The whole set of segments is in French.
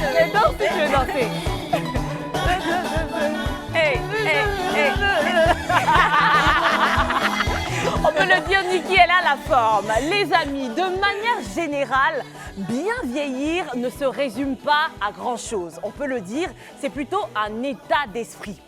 Mais danse si tu veux danser. Hey, hey, hey. On peut le dire, Niki, elle a la forme. Les amis, de manière générale, bien vieillir ne se résume pas à grand-chose. On peut le dire, c'est plutôt un état d'esprit.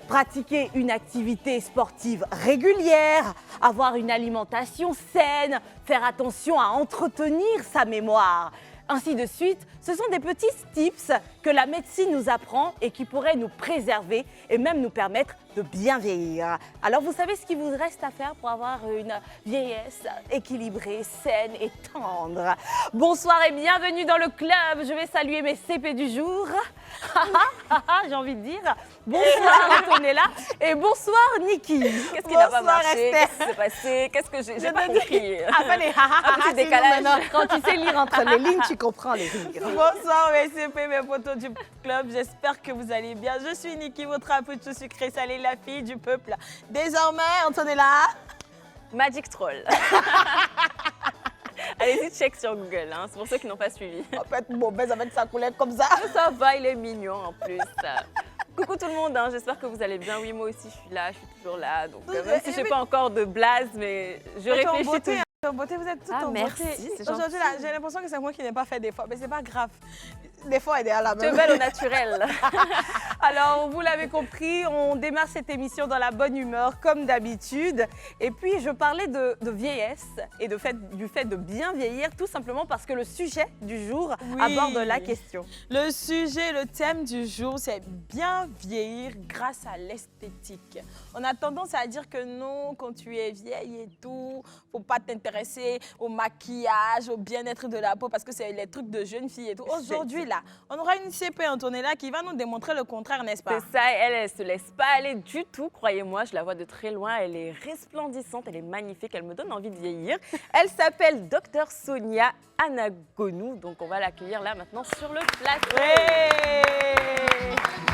Pratiquer une activité sportive régulière, avoir une alimentation saine, faire attention à entretenir sa mémoire, ainsi de suite, ce sont des petits tips que la médecine nous apprend et qui pourraient nous préserver et même nous permettre de bien vieillir. Alors vous savez ce qu'il vous reste à faire pour avoir une vieillesse équilibrée, saine et tendre. Bonsoir et bienvenue dans le club. Je vais saluer mes CP du jour. J'ai envie de dire bonsoir Antonella et bonsoir Niki. Qu'est-ce qui n'a pas marché? Qu'est-ce qui s'est passé? Qu'est-ce que j'ai pas compris? Après les petit décalage. Quand tu sais lire entre les lignes, tu comprends les rires. Bonsoir mes CP, mes potos du club, j'espère que vous allez bien. Je suis Niki, votre apôtre sucré salé, la fille du peuple. Désormais, Antonella. Magic Troll. Allez-y, check sur Google, hein. C'est pour ceux qui n'ont pas suivi. En fait, bon, ben, ça va être sa couleur comme ça. Ça va, il est mignon en plus. Coucou tout le monde, hein. J'espère que vous allez bien. Oui, moi aussi, je suis là, je suis toujours là. Donc, même si je n'ai pas encore de blase, mais je réfléchis toujours. En beauté, vous êtes toutes en merci, beauté. c'est gentil. Aujourd'hui, j'ai l'impression que c'est moi qui n'ai pas fait d'efforts, mais c'est pas grave. L'effort est derrière la Tu es main. belle au naturel. Alors, vous l'avez compris, on démarre cette émission dans la bonne humeur, comme d'habitude. Et puis, je parlais de vieillesse et du fait de bien vieillir, tout simplement parce que le sujet du jour aborde la question. Le sujet, le thème du jour, c'est bien vieillir grâce à l'esthétique. On a tendance à dire que non, quand tu es vieille et tout, faut pas t'intéresser au maquillage, au bien-être de la peau, parce que c'est les trucs de jeunes filles et tout. Aujourd'hui, là, on aura une CP Antonella qui va nous démontrer le contraire, n'est-ce pas? C'est ça, elle se laisse pas aller du tout, croyez-moi, je la vois de très loin, elle est resplendissante, elle est magnifique, elle me donne envie de vieillir. Elle s'appelle Dr Sonia Anagonou, donc on va l'accueillir là maintenant sur le plateau. Hey!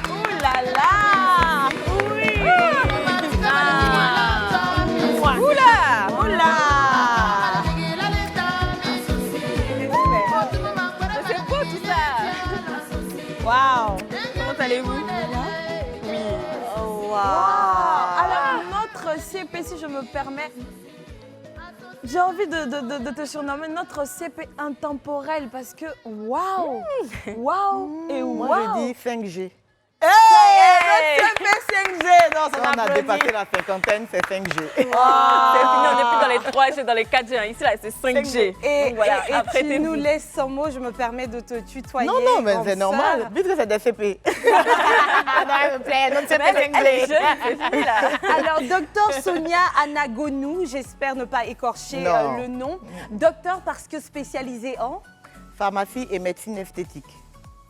Ouh là là! Oui! Oula! Oula! C'est beau tout ça! Waouh! Comment allez-vous? Oui. Wow. Alors, notre CP, si je me permets, j'ai envie de te surnommer notre CP intemporel parce que waouh! Waouh! Et Moi, waouh! je dis 5G. Hey! Notre CP 5G! Non, ça Quand on a m'applaudit. dépassé la cinquantaine, c'est 5G. C'est fini, on n'est plus dans les 3G, dans les 4G. Hein. Ici, là, c'est 5G. Et, Donc, voilà, et tu apprêtez-vous. nous laisses sans mots, je me permets de te tutoyer. Non, non, mais comme c'est ça. normal, puisque c'est des CP. Elle est jeune, c'est fini, là. Alors, docteur Sonia Anagonou, j'espère ne pas écorcher Non. le nom. Docteur parce que spécialisé en Pharmacie et médecine esthétique.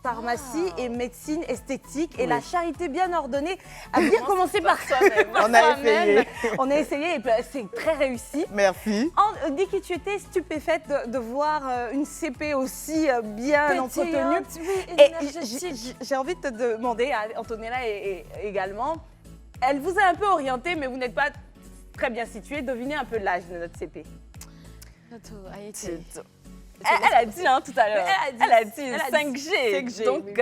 pharmacie et médecine esthétique et Oui. la charité bien ordonnée a bien commencé par soi-même. On a essayé. On a essayé et puis, c'est très réussi. Merci. Niki, tu étais stupéfaite de voir une CP aussi bien entretenue. Et j'ai envie de te demander, à Antonella et également, elle vous a un peu orienté, mais vous n'êtes pas très bien située. Devinez un peu l'âge de notre CP. Elle a dit hein, tout à l'heure, elle a dit elle a 5G. 5G, Donc, oui,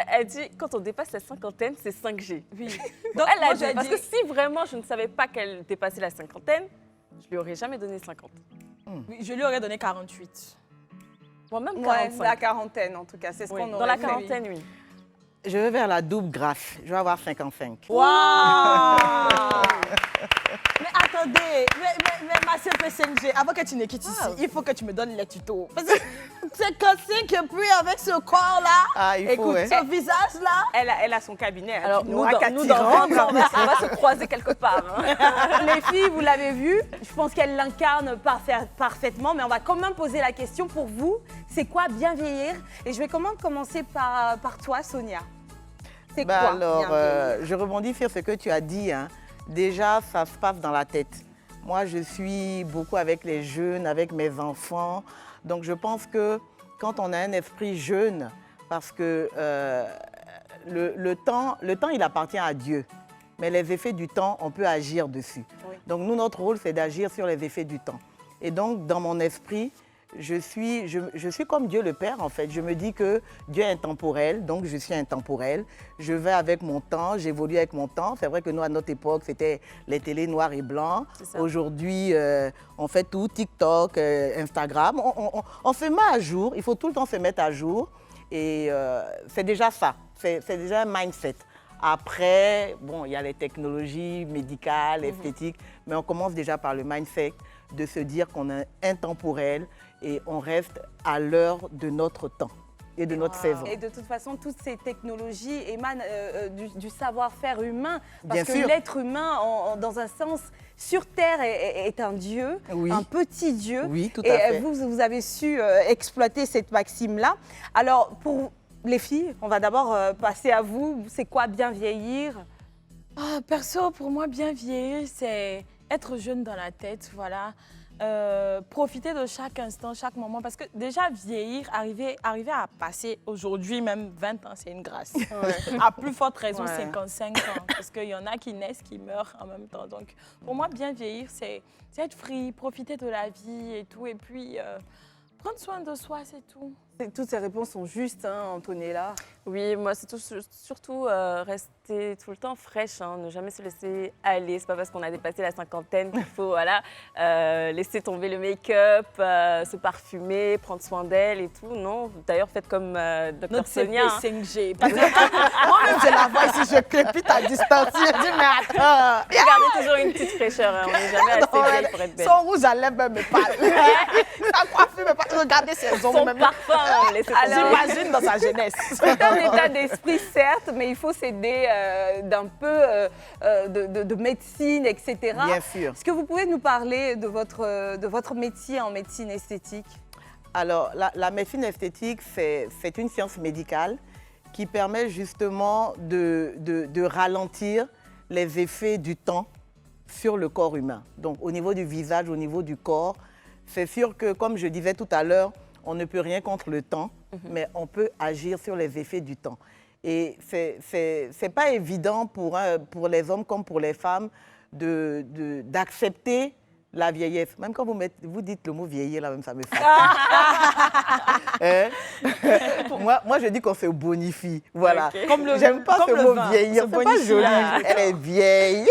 elle dit quand on dépasse la cinquantaine, c'est 5G. Oui. Donc, elle moi, a dit, j'ai parce dit- que si vraiment je ne savais pas qu'elle dépassait la cinquantaine, je lui aurais jamais donné 50. Oui, je lui aurais donné 48. Moi-même, Ouais, 45. la quarantaine en tout cas, c'est ce Oui, qu'on dans aurait la fait. quarantaine, oui. Je vais vers la double grâce. Je vais avoir 55. Waouh! Mais attendez, mais ma CP 5G, avant que tu ne quittes ici, il faut que tu me donnes les tutos. Parce que 55 et puis avec ce corps-là, Ah, il faut, écoute, ouais. ce visage-là. Elle a son cabinet. Alors, tu nous, n'auras qu'à dans t'y rendre. 20 ans, on va se croiser quelque part. Hein. Les filles, vous l'avez vu, je pense qu'elle l'incarne parfaitement, mais on va quand même poser la question pour vous. C'est quoi bien vieillir? Et je vais commencer par toi, Sonia. C'est Bah quoi alors, bien vieillir? je rebondis sur ce que tu as dit. Hein. Déjà, ça se passe dans la tête. Moi, je suis beaucoup avec les jeunes, avec mes enfants. Donc, je pense que quand on a un esprit jeune, parce que le temps, il appartient à Dieu. Mais les effets du temps, on peut agir dessus. Oui. Donc, nous, notre rôle, c'est d'agir sur les effets du temps. Et donc, dans mon esprit, je suis comme Dieu le Père, en fait. Je me dis que Dieu est intemporel, donc je suis intemporel. Je vais avec mon temps, j'évolue avec mon temps. C'est vrai que nous, à notre époque, c'était les télés noirs et blancs. Aujourd'hui, on fait tout, TikTok, Instagram. On se met à jour, il faut tout le temps se mettre à jour. Et c'est déjà ça, c'est déjà un mindset. Après, bon, il y a les technologies médicales, esthétiques, mais on commence déjà par le mindset de se dire qu'on est intemporel et on reste à l'heure de notre temps et de notre saison. Et de toute façon, toutes ces technologies émanent du savoir-faire humain. Parce Bien que sûr. l'être humain, dans un sens, sur Terre est un dieu, Oui. un petit dieu. Oui, tout à et fait. vous avez su exploiter cette maxime-là. Alors, pour les filles, on va d'abord passer à vous. C'est quoi bien vieillir? Perso, pour moi, bien vieillir, c'est être jeune dans la tête, voilà. Profiter de chaque instant, chaque moment. Parce que déjà, vieillir, arriver à passer aujourd'hui, même 20 ans, c'est une grâce. À plus forte raison, 55 ans. Parce qu'il y en a qui naissent, qui meurent en même temps. Donc, pour moi, bien vieillir, c'est être free, profiter de la vie et tout. Et puis, prendre soin de soi, c'est tout. Toutes ces réponses sont justes, hein, Antonella. Oui, moi, c'est surtout rester tout le temps fraîche, hein, ne jamais se laisser aller. C'est pas parce qu'on a dépassé la cinquantaine qu'il faut voilà, laisser tomber le make-up, se parfumer, prendre soin d'elle et tout. Non, d'ailleurs, faites comme Dr Notre Sonia. CP 5G. Parce que moi-même, je la vois ici, je crépite à distance. Je dis, mais attends. Gardez toujours une petite fraîcheur, hein, on n'est jamais assez vieille pour être belle. Son rouge à lèvres me parle. Sa coiffure me parle. Regardez ses ongles. Son même. parfum, laissez tomber. J'imagine dans sa jeunesse. C'est un état d'esprit, certes, mais il faut s'aider d'un peu de médecine, etc. Bien sûr. Est-ce que vous pouvez nous parler de votre métier en médecine esthétique? Alors, la médecine esthétique, c'est une science médicale qui permet justement de ralentir les effets du temps sur le corps humain. Donc, au niveau du visage, au niveau du corps, c'est sûr que, comme je disais tout à l'heure, on ne peut rien contre le temps, mais on peut agir sur les effets du temps. Et c'est pas évident pour les hommes comme pour les femmes d'accepter la vieillesse. Même quand vous dites le mot vieillir, là même ça me fatigue. Hein? moi, je dis qu'on se bonifie. Voilà. Okay. J'aime pas ce mot vin, vieillir, c'est pas joli. Elle est vieille.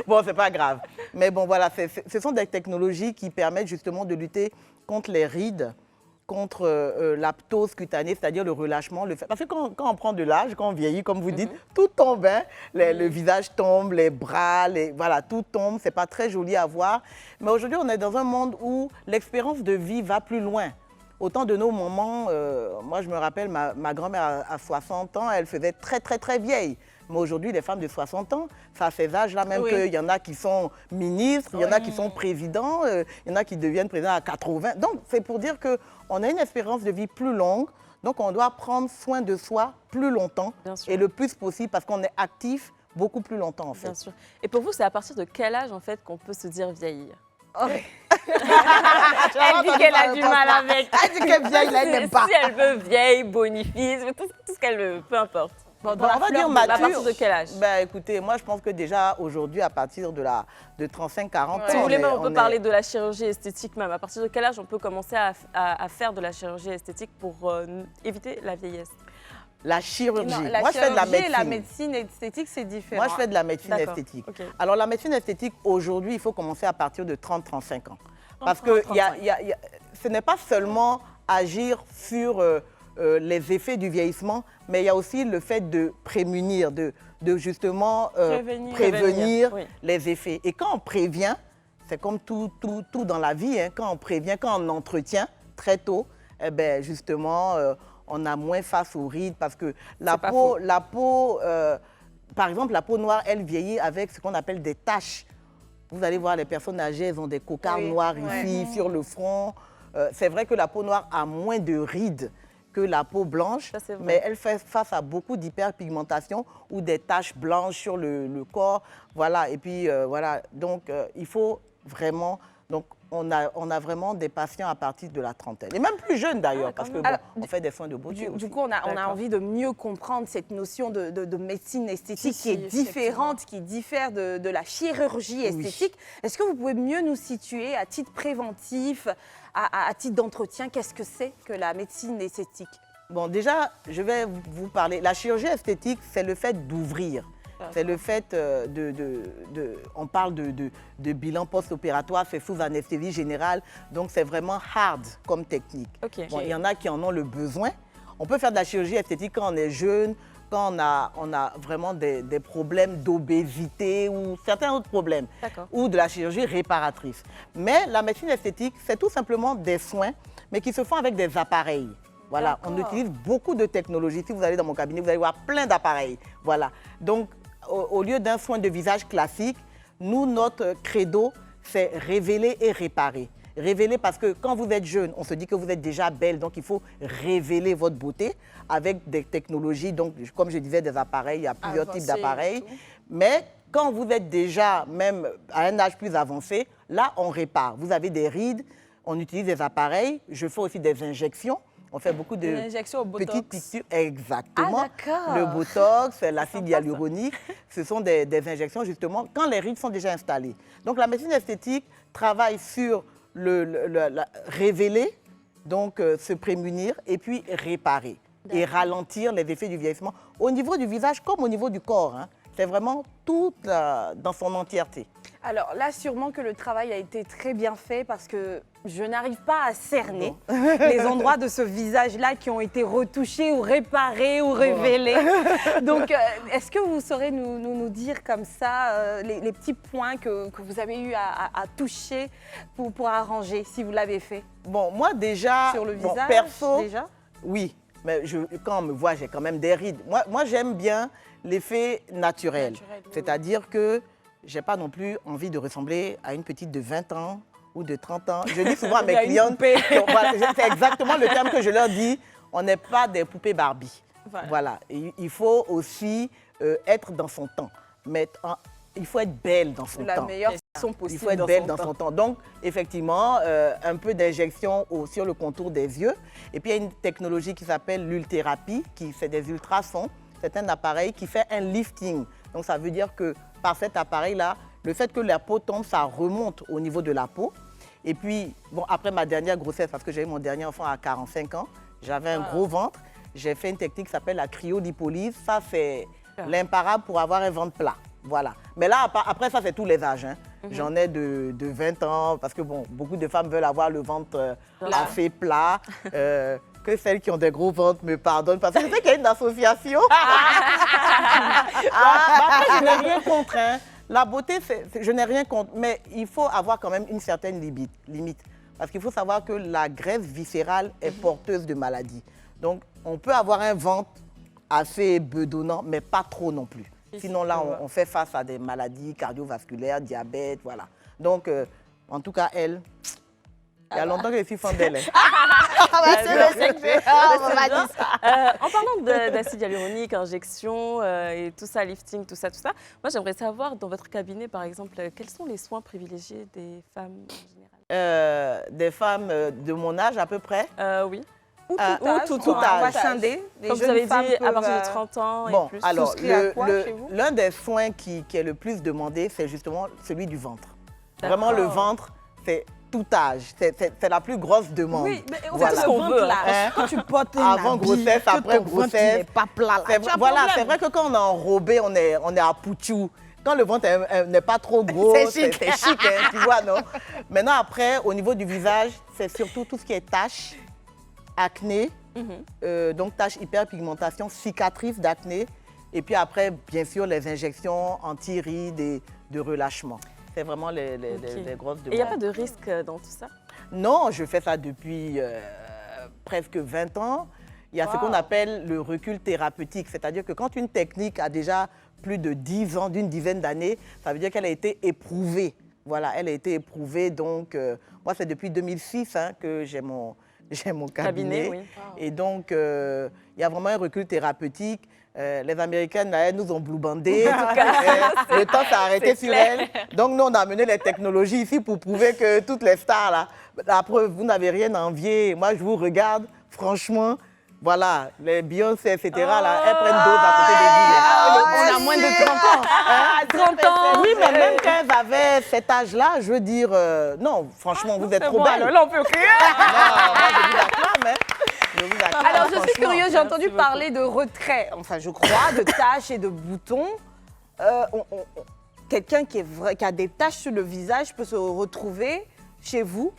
Bon, c'est pas grave. Mais bon, voilà, ce sont des technologies qui permettent justement de lutter contre les rides, contre la ptose cutanée, c'est-à-dire le relâchement. Parce que quand on prend de l'âge, quand on vieillit, comme vous dites, tout tombe. Hein? Le visage tombe, les bras, voilà, tout tombe. C'est pas très joli à voir. Mais aujourd'hui, on est dans un monde où l'expérience de vie va plus loin. Autant de nos moments, moi je me rappelle, ma grand-mère à 60 ans, elle faisait très, très, très vieille. Mais aujourd'hui, les femmes de 60 ans, ça à ces âges-là, même Oui. qu'il y en a qui sont ministres, il y en a qui sont présidents, il y en a qui deviennent présidents à 80. Donc, c'est pour dire qu'on a une espérance de vie plus longue. Donc, on doit prendre soin de soi plus longtemps Bien sûr. et le plus possible parce qu'on est actif beaucoup plus longtemps, en fait. Bien sûr. Et pour vous, c'est à partir de quel âge, en fait, qu'on peut se dire vieillir? Elle dit qu'elle a du mal avec. Elle dit qu'elle vieille, elle n'aime pas. Si elle veut vieille, bonifie, tout ce qu'elle veut, peu importe. Bon, on va dire à mature. partir de quel âge? Ben, écoutez, moi, je pense que déjà, aujourd'hui, à partir de 35-40 ans, Si vous voulez, même, on peut est- parler de la chirurgie esthétique même. À partir de quel âge on peut commencer à faire de la chirurgie esthétique pour éviter la vieillesse? La chirurgie. Non, la Moi, je fais de la chirurgie et médecine. la médecine esthétique, c'est différent. Moi, je fais de la médecine D'accord. esthétique. Ok. Alors, la médecine esthétique, aujourd'hui, il faut commencer à partir de 30-35 ans. Parce que ce n'est pas seulement agir sur les effets du vieillissement, mais il y a aussi le fait de prémunir, de justement prévenir oui. les effets. Et quand on prévient, c'est comme tout dans la vie, hein, quand on prévient, quand on entretient très tôt, eh ben, justement, on a moins face aux rides parce que la pas faux. peau, par exemple, la peau noire, elle vieillit avec ce qu'on appelle des taches. Vous allez voir les personnes âgées, elles ont des cocardes noires ici, sur le front. C'est vrai que la peau noire a moins de rides que la peau blanche, Ça, c'est vrai. mais elle fait face à beaucoup d'hyperpigmentation ou des taches blanches sur le corps. Voilà, et puis voilà, donc il faut vraiment... Donc, on a vraiment des patients à partir de la trentaine. Et même plus jeunes d'ailleurs, parce que bon, Alors, on fait des soins de beauté aussi. Du coup, on a envie de mieux comprendre cette notion de médecine esthétique qui est différente, qui diffère de la chirurgie esthétique. Est-ce que vous pouvez mieux nous situer à titre préventif, à titre d'entretien, qu'est-ce que c'est que la médecine esthétique? Bon, déjà, je vais vous parler. La chirurgie esthétique, c'est le fait d'ouvrir. C'est le fait on parle de bilan post-opératoire, c'est sous anesthésie générale, donc c'est vraiment hard comme technique. Ok. Bon, il y en a qui en ont le besoin. On peut faire de la chirurgie esthétique quand on est jeune, quand on a vraiment des problèmes d'obésité ou certains autres problèmes, ou de la chirurgie réparatrice. Mais la médecine esthétique, c'est tout simplement des soins, mais qui se font avec des appareils. Voilà, on utilise beaucoup de technologies. Si vous allez dans mon cabinet, vous allez voir plein d'appareils. Voilà. Donc, au lieu d'un soin de visage classique, nous, notre credo, c'est révéler et réparer. Révéler parce que quand vous êtes jeune, on se dit que vous êtes déjà belle, donc il faut révéler votre beauté avec des technologies. Donc, comme je disais, des appareils, il y a plusieurs types d'appareils. Mais quand vous êtes déjà, même à un âge plus avancé, là, on répare. Vous avez des rides, on utilise des appareils. Je fais aussi des injections. On fait beaucoup de petites piqûres. Exactement. Le botox, l'acide hyaluronique, ce sont des injections justement quand les rides sont déjà installées. Donc la médecine esthétique travaille sur révéler, donc se prémunir et puis réparer et ralentir les effets du vieillissement au niveau du visage comme au niveau du corps. Hein. C'est vraiment tout dans son entièreté. Alors là, sûrement que le travail a été très bien fait parce que je n'arrive pas à cerner les endroits de ce visage-là qui ont été retouchés ou réparés ou révélés. Donc, est-ce que vous saurez nous dire comme ça les petits points que vous avez eu à toucher pour arranger, si vous l'avez fait? Bon, moi déjà, sur le visage, perso, déjà? Oui, mais quand on me voit, j'ai quand même des rides. Moi j'aime bien l'effet naturel. C'est-à-dire que je n'ai pas non plus envie de ressembler à une petite de 20 ans ou de 30 ans. Je dis souvent à mes clientes, c'est exactement le terme que je leur dis, on n'est pas des poupées Barbie. Voilà. Et il faut aussi être dans son temps. Mais il faut être belle dans son temps. La meilleure façon possible. Il faut être belle dans son temps. Donc, effectivement, un peu d'injection sur le contour des yeux. Et puis, il y a une technologie qui s'appelle l'ulthérapie, qui fait des ultrasons. C'est un appareil qui fait un lifting. Donc, ça veut dire que par cet appareil-là, le fait que la peau tombe, ça remonte au niveau de la peau. Et puis, bon, après ma dernière grossesse, parce que j'ai eu mon dernier enfant à 45 ans, j'avais un gros ventre. J'ai fait une technique qui s'appelle la cryolipolyse. Ça, c'est l'imparable pour avoir un ventre plat. Voilà. Mais là, après ça, c'est tous les âges. Hein. J'en ai de 20 ans, parce que bon, beaucoup de femmes veulent avoir le ventre assez plat. Que celles qui ont des gros ventres me pardonnent, parce que je sais qu'il y a une association. Après, je n'ai rien contre. Hein. La beauté, je n'ai rien contre, mais il faut avoir quand même une certaine limite. Parce qu'il faut savoir que la graisse viscérale est porteuse de maladies. Donc, on peut avoir un ventre assez bedonnant, mais pas trop non plus. Sinon, là, on fait face à des maladies cardiovasculaires, diabète, voilà. Donc, en tout cas, elle, il y a longtemps que je suis fan d'elle. En parlant d'acide hyaluronique, injection et tout ça, lifting, tout ça, moi, j'aimerais savoir, dans votre cabinet, par exemple, quels sont les soins privilégiés des femmes en général? Des femmes de mon âge, à peu près? Oui. Ou tout âge. On va scinder. Comme vous avez dit, à partir de 30 ans et plus. Alors, l'un des soins qui est le plus demandé, c'est justement celui du ventre. Vraiment, le ventre, c'est tout âge. C'est la plus grosse demande. Oui, mais voilà. c'est ce qu'on veut. Quand tu portes un avant grossesse, après grossesse. Pas plat, là. Voilà, c'est vrai que quand on est enrobé, on est à Pouchou. Quand le ventre n'est pas trop gros, c'est chic, hein, tu vois, non? Maintenant, après, au niveau du visage, c'est surtout tout ce qui est taches, acné, donc taches, hyperpigmentation, cicatrices d'acné. Et puis après, bien sûr, les injections anti-rides et de relâchement. C'est vraiment les grosses demandes. Et il n'y a pas de risque dans tout ça? Non, je fais ça depuis presque 20 ans. Il y a ce qu'on appelle le recul thérapeutique. C'est-à-dire que quand une technique a déjà plus de 10 ans, d'une dizaine d'années, ça veut dire qu'elle a été éprouvée. Voilà, elle a été éprouvée. Donc, moi, c'est depuis 2006 que j'ai mon cabinet. Oui. Et donc, il y a vraiment un recul thérapeutique. Les Américaines, là, elles nous ont blue-bandé. Le temps s'est arrêté sur elles. Donc, nous, on a amené les technologies ici pour prouver que toutes les stars, là, la preuve, vous n'avez rien à envier. Moi, je vous regarde, franchement, voilà, les Beyoncé, etc., là, elles prennent dose à côté de vous. On a moins de 30 ans. 30 ans. Oui, mais même quand elles avaient cet âge-là, je veux dire, non, franchement, vous êtes trop belles. Là, on peut crier. Non, moi, je vous acclame, hein. Je vous acclame, Alors, je suis franchement. curieuse, j'ai entendu parler de retrait, enfin, je crois, de taches et de boutons. Quelqu'un qui a des taches sur le visage peut se retrouver chez vous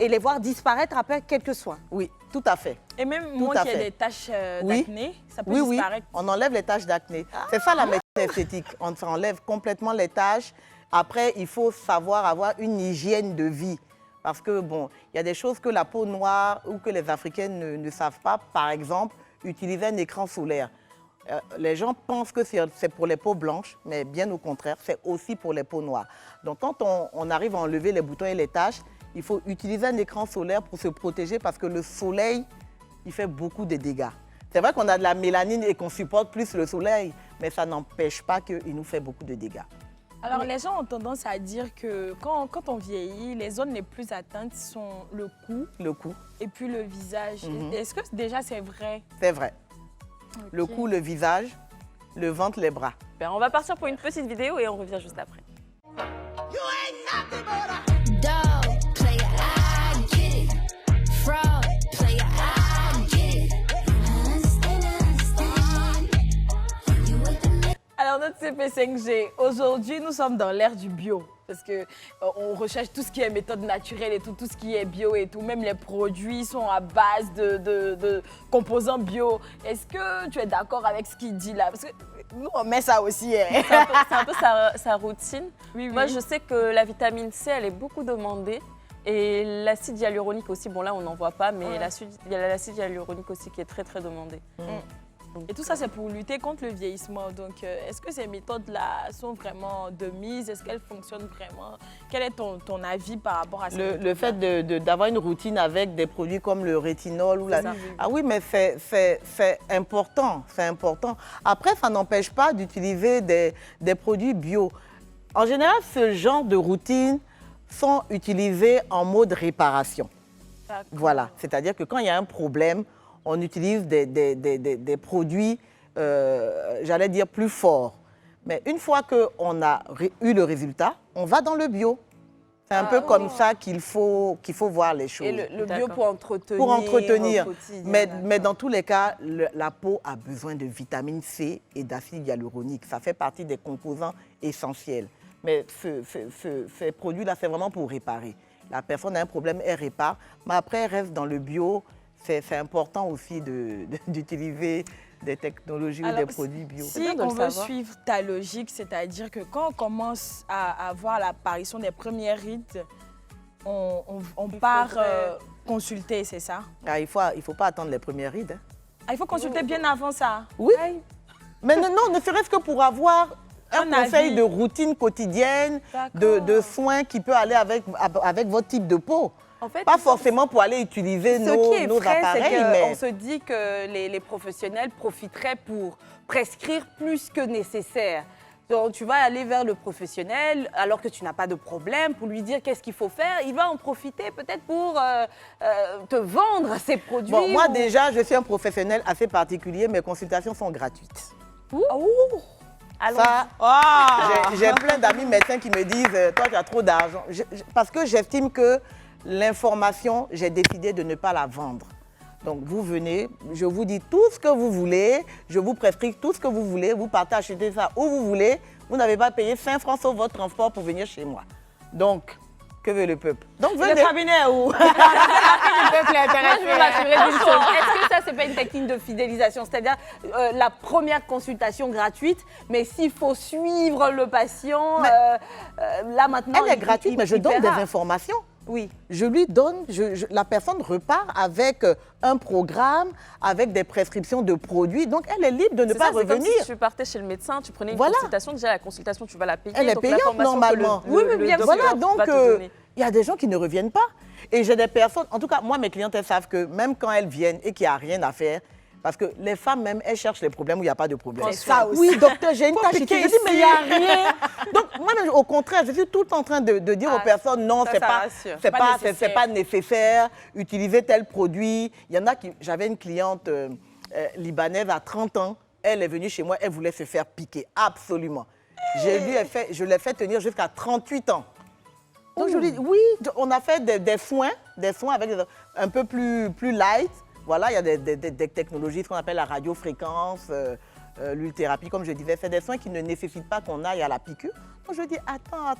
et les voir disparaître après quelques soins. Oui, tout à fait. Et même Tout moi à qui ai fait. des taches Oui. d'acné, ça peut Oui, oui, disparaître. on enlève les taches d'acné. C'est ça la médecine esthétique. On enlève complètement les taches. Après, il faut savoir avoir une hygiène de vie. Parce que, bon, il y a des choses que la peau noire ou que les Africaines ne savent pas. Par exemple, utiliser un écran solaire. Les gens pensent que c'est pour les peaux blanches, mais bien au contraire, c'est aussi pour les peaux noires. Donc, quand on arrive à enlever les boutons et les taches, il faut utiliser un écran solaire pour se protéger parce que le soleil, il fait beaucoup de dégâts. C'est vrai qu'on a de la mélanine et qu'on supporte plus le soleil, mais ça n'empêche pas qu'il nous fait beaucoup de dégâts. Alors, les gens ont tendance à dire que quand on vieillit, les zones les plus atteintes sont le cou Le cou, et puis le visage. Mhm. Est-ce que déjà c'est vrai? c'est vrai. Le Ok. cou, le visage, le ventre, les bras. Ben, on va partir pour une petite vidéo et on revient juste après. Dog player, I get it. Fraud player, I get it. Understand. You with the Alors, notre CP5G, aujourd'hui, nous sommes dans l'ère du bio. Parce qu'on recherche tout ce qui est méthode naturelle et tout ce qui est bio et tout. Même les produits sont à base de composants bio. Est-ce que tu es d'accord avec ce qu'il dit là? Parce que nous, on met ça aussi. Hein. C'est un peu sa routine. Oui, oui. Moi, je sais que la vitamine C, elle est beaucoup demandée. Et l'acide hyaluronique aussi, bon là, on n'en voit pas, mais Ouais. il y a l'acide hyaluronique aussi qui est très, très demandé. Et tout ça, c'est pour lutter contre le vieillissement. Donc, est-ce que ces méthodes-là sont vraiment de mise? Est-ce qu'elles fonctionnent vraiment? Quel est ton avis par rapport à ça? Le fait d'avoir une routine avec des produits comme le rétinol ou la... ça. Ah oui, mais c'est important, c'est important. Après, ça n'empêche pas d'utiliser des produits bio. En général, ce genre de routines sont utilisées en mode réparation. D'accord. Voilà, c'est-à-dire que quand il y a un problème, on utilise des produits, j'allais dire, plus forts. Mais une fois qu'on a eu le résultat, on va dans le bio. C'est un peu comme ça qu'il faut voir les choses. Et le bio D'accord. pour entretenir. Pour entretenir. au quotidien, Mais d'accord. dans tous les cas, la peau a besoin de vitamine C et d'acide hyaluronique. Ça fait partie des composants essentiels. Mais ces produits-là, c'est vraiment pour réparer. La personne a un problème, elle répare. Mais après, elle reste dans le bio. C'est important aussi d'utiliser des technologies ou Alors, des produits bio. Si bien de on le veut savoir. suivre ta logique, c'est-à-dire que quand on commence à voir l'apparition des premières rides, on part faudrait- consulter, c'est ça? Ah, il faut pas attendre les premières rides. Hein. Ah, il faut consulter bien avant ça. Oui. Mais non, ne serait-ce que pour avoir un Un conseil avis. de routine quotidienne, D'accord. de soins qui peut aller avec votre type de peau. En fait, Pas forcément pour aller utiliser ce nos qui est nos vrai, c'est appareils, qu'on mais se dit que les professionnels profiteraient pour prescrire plus que nécessaire. Donc, tu vas aller vers le professionnel alors que tu n'as pas de problème pour lui dire qu'est-ce qu'il faut faire. Il va en profiter peut-être pour te vendre ses produits. bon, moi ou- déjà, je suis un professionnel assez particulier. Mes consultations sont gratuites. Allons. Ça, Ah! j'ai plein d'amis médecins qui me disent toi, tu as trop d'argent. Parce que j'estime que l'information, j'ai décidé de ne pas la vendre. Donc, vous venez, je vous dis tout ce que vous voulez, je vous prescris tout ce que vous voulez, vous partez acheter ça où vous voulez, vous n'avez pas payé 5 francs sur votre transport pour venir chez moi. Donc, que veut le peuple? Donc, Le venez. cabinet est où? Moi, je veux m'assurer d'une chose. Est-ce que ça, c'est pas une technique de fidélisation? C'est-à-dire la première consultation gratuite, mais s'il faut suivre le patient, là maintenant. Elle est gratuite, mais je donne des verra. informations. Oui. Je lui donne, la personne repart avec un programme, avec des prescriptions de produits. Donc, elle est libre de ne C'est pas ça, c'est comme revenir. si tu partais chez le médecin, tu prenais une Voilà. consultation. Déjà, la consultation, tu vas la payer. Elle est donc payante l'information que normalement. le docteur Voilà, donc va te donner. il y a des gens qui ne reviennent pas. Et j'ai des personnes, en tout cas, moi, mes clientes, elles savent que même quand elles viennent et qu'il n'y a rien à faire, Parce que les femmes même, elles cherchent les problèmes où il n'y a pas de problème. C'est ça aussi. Oui, docteur, j'ai une Faut tachydite. piquer Je dis, mais il n'y a ici. rien. Donc, moi-même, au contraire, je suis tout le temps en train de dire aux personnes, non, ça, c'est ça pas, rassure. c'est pas nécessaire. Utilisez tel produit. Il y en a qui... J'avais une cliente libanaise à 30 ans. Elle est venue chez moi, elle voulait se faire piquer. Absolument. Je l'ai fait tenir jusqu'à 38 ans. Donc, je lui dis, oui, on a fait des soins avec un peu plus light. Voilà, il y a des technologies, ce qu'on appelle la radiofréquence, l'ulthérapie, comme je disais. C'est des soins qui ne nécessitent pas qu'on aille à la piqûre. Donc, je dis, attends.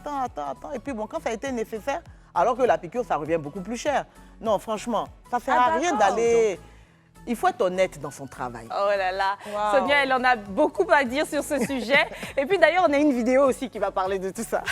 Et puis, bon, quand ça a été nécessaire, alors que la piqûre, ça revient beaucoup plus cher. Non, franchement, ça ne sert à rien d'aller... Il faut être honnête dans son travail. Oh là là, Wow. Sonia, elle en a beaucoup à dire sur ce sujet. Et puis d'ailleurs, on a une vidéo aussi qui va parler de tout ça.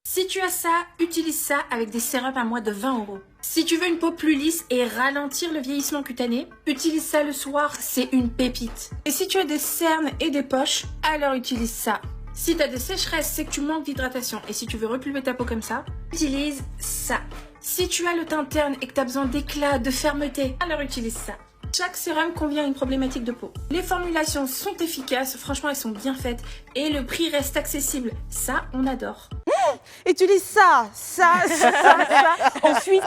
Si tu as ça, utilise ça avec des sérums à moins de 20 €. Si tu veux une peau plus lisse et ralentir le vieillissement cutané, utilise ça le soir, c'est une pépite. Et si tu as des cernes et des poches, alors utilise ça. Si tu as des sécheresses, c'est que tu manques d'hydratation. Et si tu veux repulper ta peau comme ça, utilise ça. Si tu as le teint terne et que tu as besoin d'éclat, de fermeté, alors utilise ça. Chaque sérum convient à une problématique de peau. Les formulations sont efficaces, franchement elles sont bien faites et le prix reste accessible. Ça, on adore. Utilise ça. Ensuite,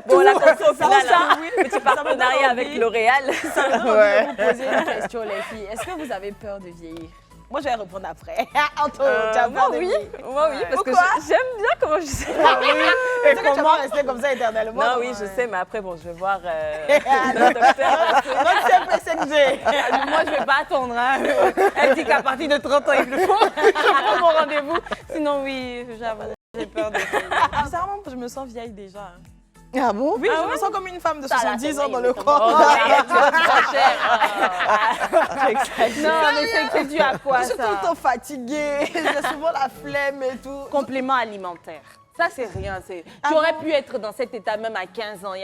Bon, la tout. conclusion finale, ça. hein. Petit partenariat avec L'Oréal. Ça me donne envie de vous poser une question, les filles. Est-ce que vous avez peur de vieillir? Moi, je vais répondre après. Anto, tu as Moi peur de oui, vieillir? moi oui, parce que Pourquoi? j'aime bien comment je sais. Et comment rester comme ça éternellement? Non, oui, je sais, mais après, bon, je vais voir le docteur. Notre CPCNG. Moi, je ne vais pas attendre. Hein. Elle dit qu'à partir de 30 ans, il le faut. Je prends mon rendez-vous. Sinon, oui, j'avoue, j'ai peur de Bizarrement, je me sens vieille déjà. Ah bon? Oui, je me sens comme une femme de Ça, là, 70 c'est ans vrai, dans il le est corps. Oh, arrête, tu vas te faire cher. Non, mais c'est dû à quoi Je suis tout le temps fatiguée, j'ai souvent la flemme et tout. Complément alimentaire. Ça, c'est rien. Tu aurais pu être dans cet état même à 15 ans.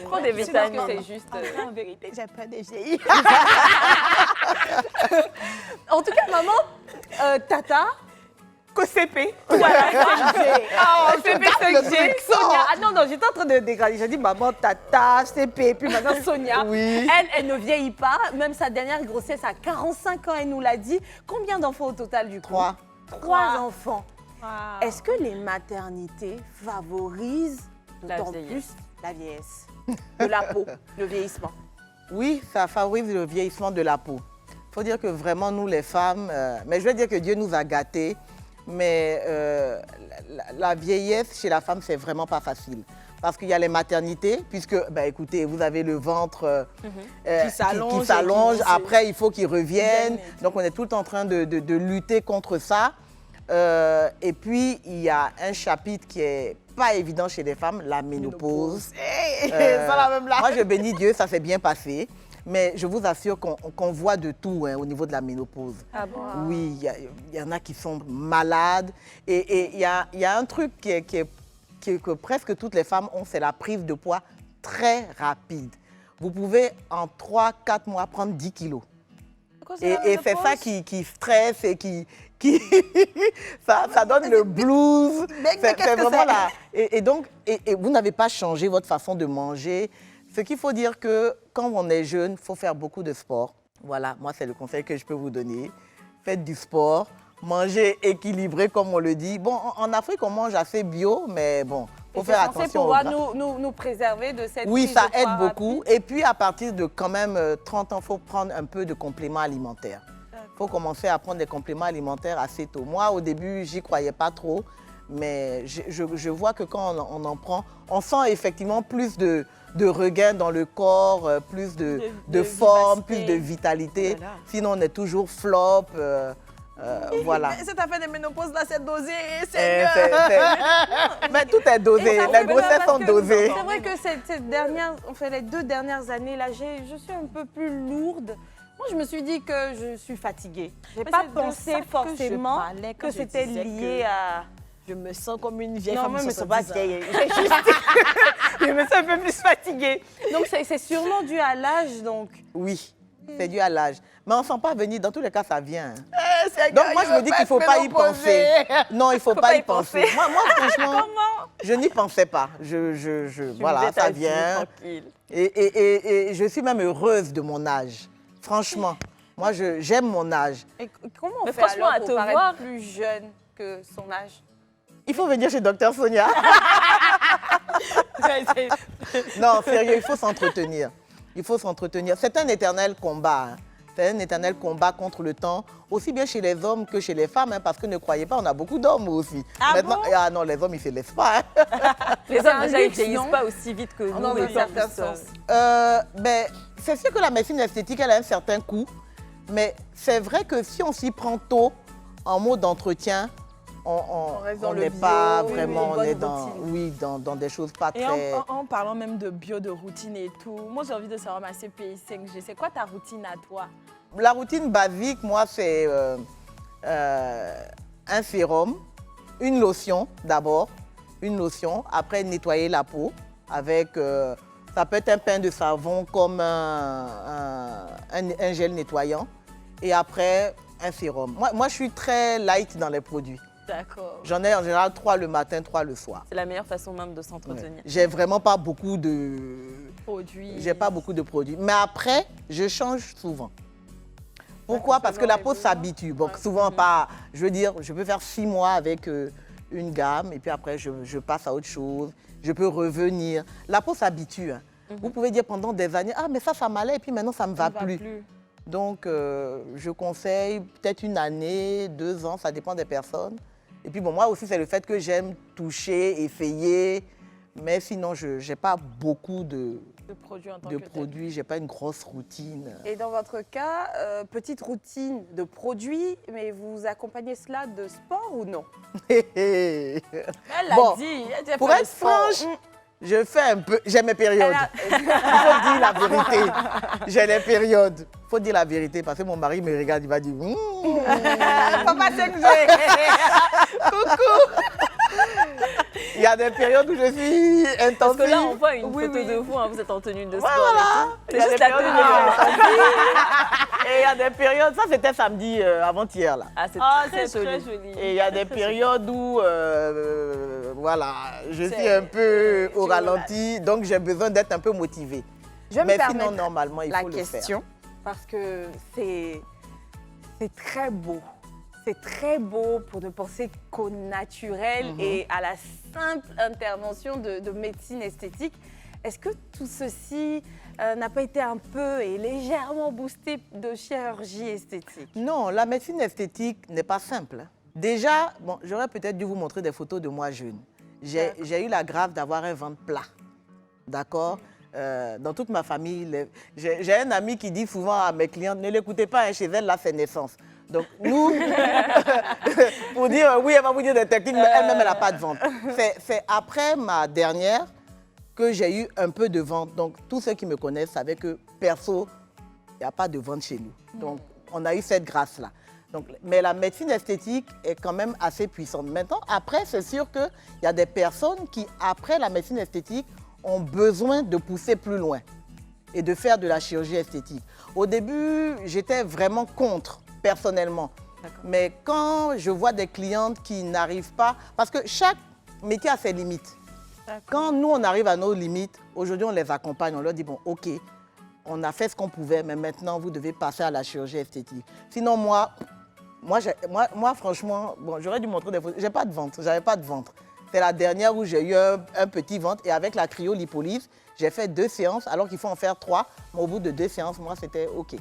prends des vitamines. C'est juste... En vérité, j'ai peur de vieillir. En tout cas, maman, Tata, CP. Voilà, CP, 5G, Sonia. Ah non, j'étais en train de dégrader. J'ai dit maman, Tata, CP, puis maintenant Sonia. Oui. Elle ne vieillit pas. Même sa dernière grossesse à 45 ans, elle nous l'a dit. Combien d'enfants au total du coup? 3. 3 enfants. Wow. Est-ce que les maternités favorisent La d'autant vieillesse. plus la vieillesse de la peau, le vieillissement? Oui, ça favorise le vieillissement de la peau. Il faut dire que vraiment, nous les femmes, mais je vais dire que Dieu nous a gâtés, mais la vieillesse chez la femme, c'est vraiment pas facile. Parce qu'il y a les maternités, puisque, écoutez, vous avez le ventre Qui s'allonge et qui- après il faut qu'il revienne. Donc on est tout le temps en train de lutter contre ça. Et puis, il y a un chapitre qui est pas évident chez les femmes, la ménopause. Ça la même là. Moi, je bénis Dieu, ça s'est bien passé. Mais je vous assure qu'on voit de tout au niveau de la ménopause. Ah bon? Oui, il y en a qui sont malades. Et il y a un truc que presque toutes les femmes ont, c'est la prise de poids très rapide. Vous pouvez en 3-4 mois prendre 10 kilos. Et c'est ça qui stresse et qui ça donne le blues. Mais qu'est-ce que vraiment c'est? là. Et donc, vous n'avez pas changé votre façon de manger. Ce qu'il faut dire que quand on est jeune, il faut faire beaucoup de sport. Voilà, moi, c'est le conseil que je peux vous donner. Faites du sport, mangez équilibré, comme on le dit. Bon, en Afrique, on mange assez bio, mais bon, il faut faire C'est censé attention. pouvoir au gras. nous préserver de cette Oui, prise ça de poids aide beaucoup. rapide. Et puis, à partir de quand même 30 ans, il faut prendre un peu de compléments alimentaires. Il faut commencer à prendre des compléments alimentaires assez tôt. Moi, au début, j'y croyais pas trop. Mais je vois que quand on en prend, on sent effectivement plus de regain dans le corps, plus de forme, plus de vitalité. Voilà. Sinon, on est toujours flop. Voilà. Mais cette affaire de ménopause là, c'est dosé, Eh, c'est mais tout est dosé. Ça Les fait grossesses peur sont parce que dosées. C'est vrai que cette dernière, les 2 dernières années, là, je suis un peu plus lourde. Moi, je me suis dit que je suis fatiguée. Je n'ai Mais pas c'est de ça pensé que je forcément parlais quand que je c'était disais lié que à... Je me sens comme une vieille Non, femme moi, de je me sens pas 70 ans. vieille. Je me sens un peu plus fatiguée. Donc, c'est sûrement dû à l'âge, donc. Oui, c'est dû à l'âge. Mais on ne sent pas venir. Dans tous les cas, ça vient. C'est Donc que moi, il je me veut dis qu'il ne faut pas y ménopauser. penser. Non, il ne faut pas y penser. Moi franchement, je n'y pensais pas. Voilà, vivais ta ça vie vient. tranquille. Et je suis même heureuse de mon âge. Franchement, moi, j'aime mon âge. Et comment on Mais fait franchement, alors à pour te paraître voir- plus jeune que son âge? Il faut venir chez Dr Sonia. Non, sérieux, il faut s'entretenir. Il faut s'entretenir. C'est un éternel combat. Hein. C'est un éternel combat contre le temps, aussi bien chez les hommes que chez les femmes, hein, parce que ne croyez pas, on a beaucoup d'hommes aussi. Ah bon? Ah non, les hommes, ils ne se laissent pas. Hein. Les C'est hommes, un déjà, ils luxe, vieillissent non? pas aussi vite que nous. Dans les un certain hommes, sens. Ben, c'est sûr que la médecine esthétique, elle a un certain coût, mais c'est vrai que si on s'y prend tôt, en mode d'entretien, reste dans on le n'est bio, pas oui, vraiment, une on est bonne dans, routine. oui, dans des choses pas Et très... en parlant même de bio, de routine et tout, moi j'ai envie de savoir ma CPI5G. C'est quoi ta routine à toi? La routine basique, moi, c'est un sérum, une lotion d'abord, une lotion, après nettoyer la peau avec, ça peut être un pain de savon comme un gel nettoyant, et après un sérum. Moi, je suis très light dans les produits. D'accord. J'en ai en général 3 le matin, 3 le soir. C'est la meilleure façon même de s'entretenir. J'ai vraiment pas beaucoup de... Produit. J'ai pas beaucoup de produits. Mais après, je change souvent. Pourquoi? Parce que la peau s'habitue. Donc souvent pas, je veux dire, je peux faire 6 mois avec une gamme et puis après je passe à autre chose. Je peux revenir. La peau s'habitue. Hein. Vous pouvez dire pendant des années, ah mais ça m'allait et puis maintenant ça me va plus. Donc je conseille peut-être 1 année, 2 ans, ça dépend des personnes. Et puis bon, moi aussi c'est le fait que j'aime toucher, essayer. Mais sinon, je n'ai pas beaucoup de produits en tant de que tel. produits, j'ai pas une grosse routine. Et dans votre cas, petite routine de produits, mais vous accompagnez cela de sport ou non? Elle l'a Bon, dit. Elle a pour fait le être sport. franche, je fais un peu, j'ai mes périodes. Il faut dire la vérité. J'ai les périodes. Il faut dire la vérité parce que mon mari me regarde, il va dire Papa 5G. il y a des périodes où je suis intensive. Parce que là, on voit une Oui, photo oui. de vous, hein, vous êtes en tenue de sport. Voilà. et tout. Il y a C'est des juste la périodes tenue. où je suis intensive. Et il y a des périodes, ça c'était samedi avant-hier là. Ah, c'est Ah, très c'est très joli. joli. Et il y a des périodes où, voilà, je suis C'est- un peu au tu ralenti, donc j'ai besoin d'être un peu motivée. Je vais me Mais sinon, permettre normalement, il la faut le faire. question parce que c'est très beau. C'est très beau pour ne penser qu'au naturel et à la simple intervention de médecine esthétique. Est-ce que tout ceci n'a pas été un peu et légèrement boosté de chirurgie esthétique? Non, la médecine esthétique n'est pas simple. Déjà, bon, j'aurais peut-être dû vous montrer des photos de moi jeune. J'ai eu la grâce d'avoir un ventre plat. D'accord? Dans toute ma famille, j'ai un ami qui dit souvent à mes clientes, ne l'écoutez pas, hein, chez elle, là, c'est naissance. Donc, nous, pour dire, oui, elle va vous dire des techniques, mais elle-même, elle n'a pas de ventre. C'est après ma dernière que j'ai eu un peu de ventre. Donc, tous ceux qui me connaissent savaient que, perso, il n'y a pas de ventre chez nous. Donc, on a eu cette grâce-là. Donc, mais la médecine esthétique est quand même assez puissante. Maintenant, après, c'est sûr qu'il y a des personnes qui, après la médecine esthétique, ont besoin de pousser plus loin et de faire de la chirurgie esthétique. Au début, j'étais vraiment contre, personnellement. Mais quand je vois des clientes qui n'arrivent pas, parce que chaque métier a ses limites. Quand nous, on arrive à nos limites, aujourd'hui, on les accompagne, on leur dit, bon, OK, on a fait ce qu'on pouvait, mais maintenant, vous devez passer à la chirurgie esthétique. Sinon, moi franchement, bon, j'aurais dû montrer des photos. J'ai pas de ventre, j'avais pas de ventre. C'est la dernière où j'ai eu un petit ventre et avec la cryolipolyse, j'ai fait 2 séances alors qu'il faut en faire 3. Mais au bout de 2 séances, moi, c'était OK.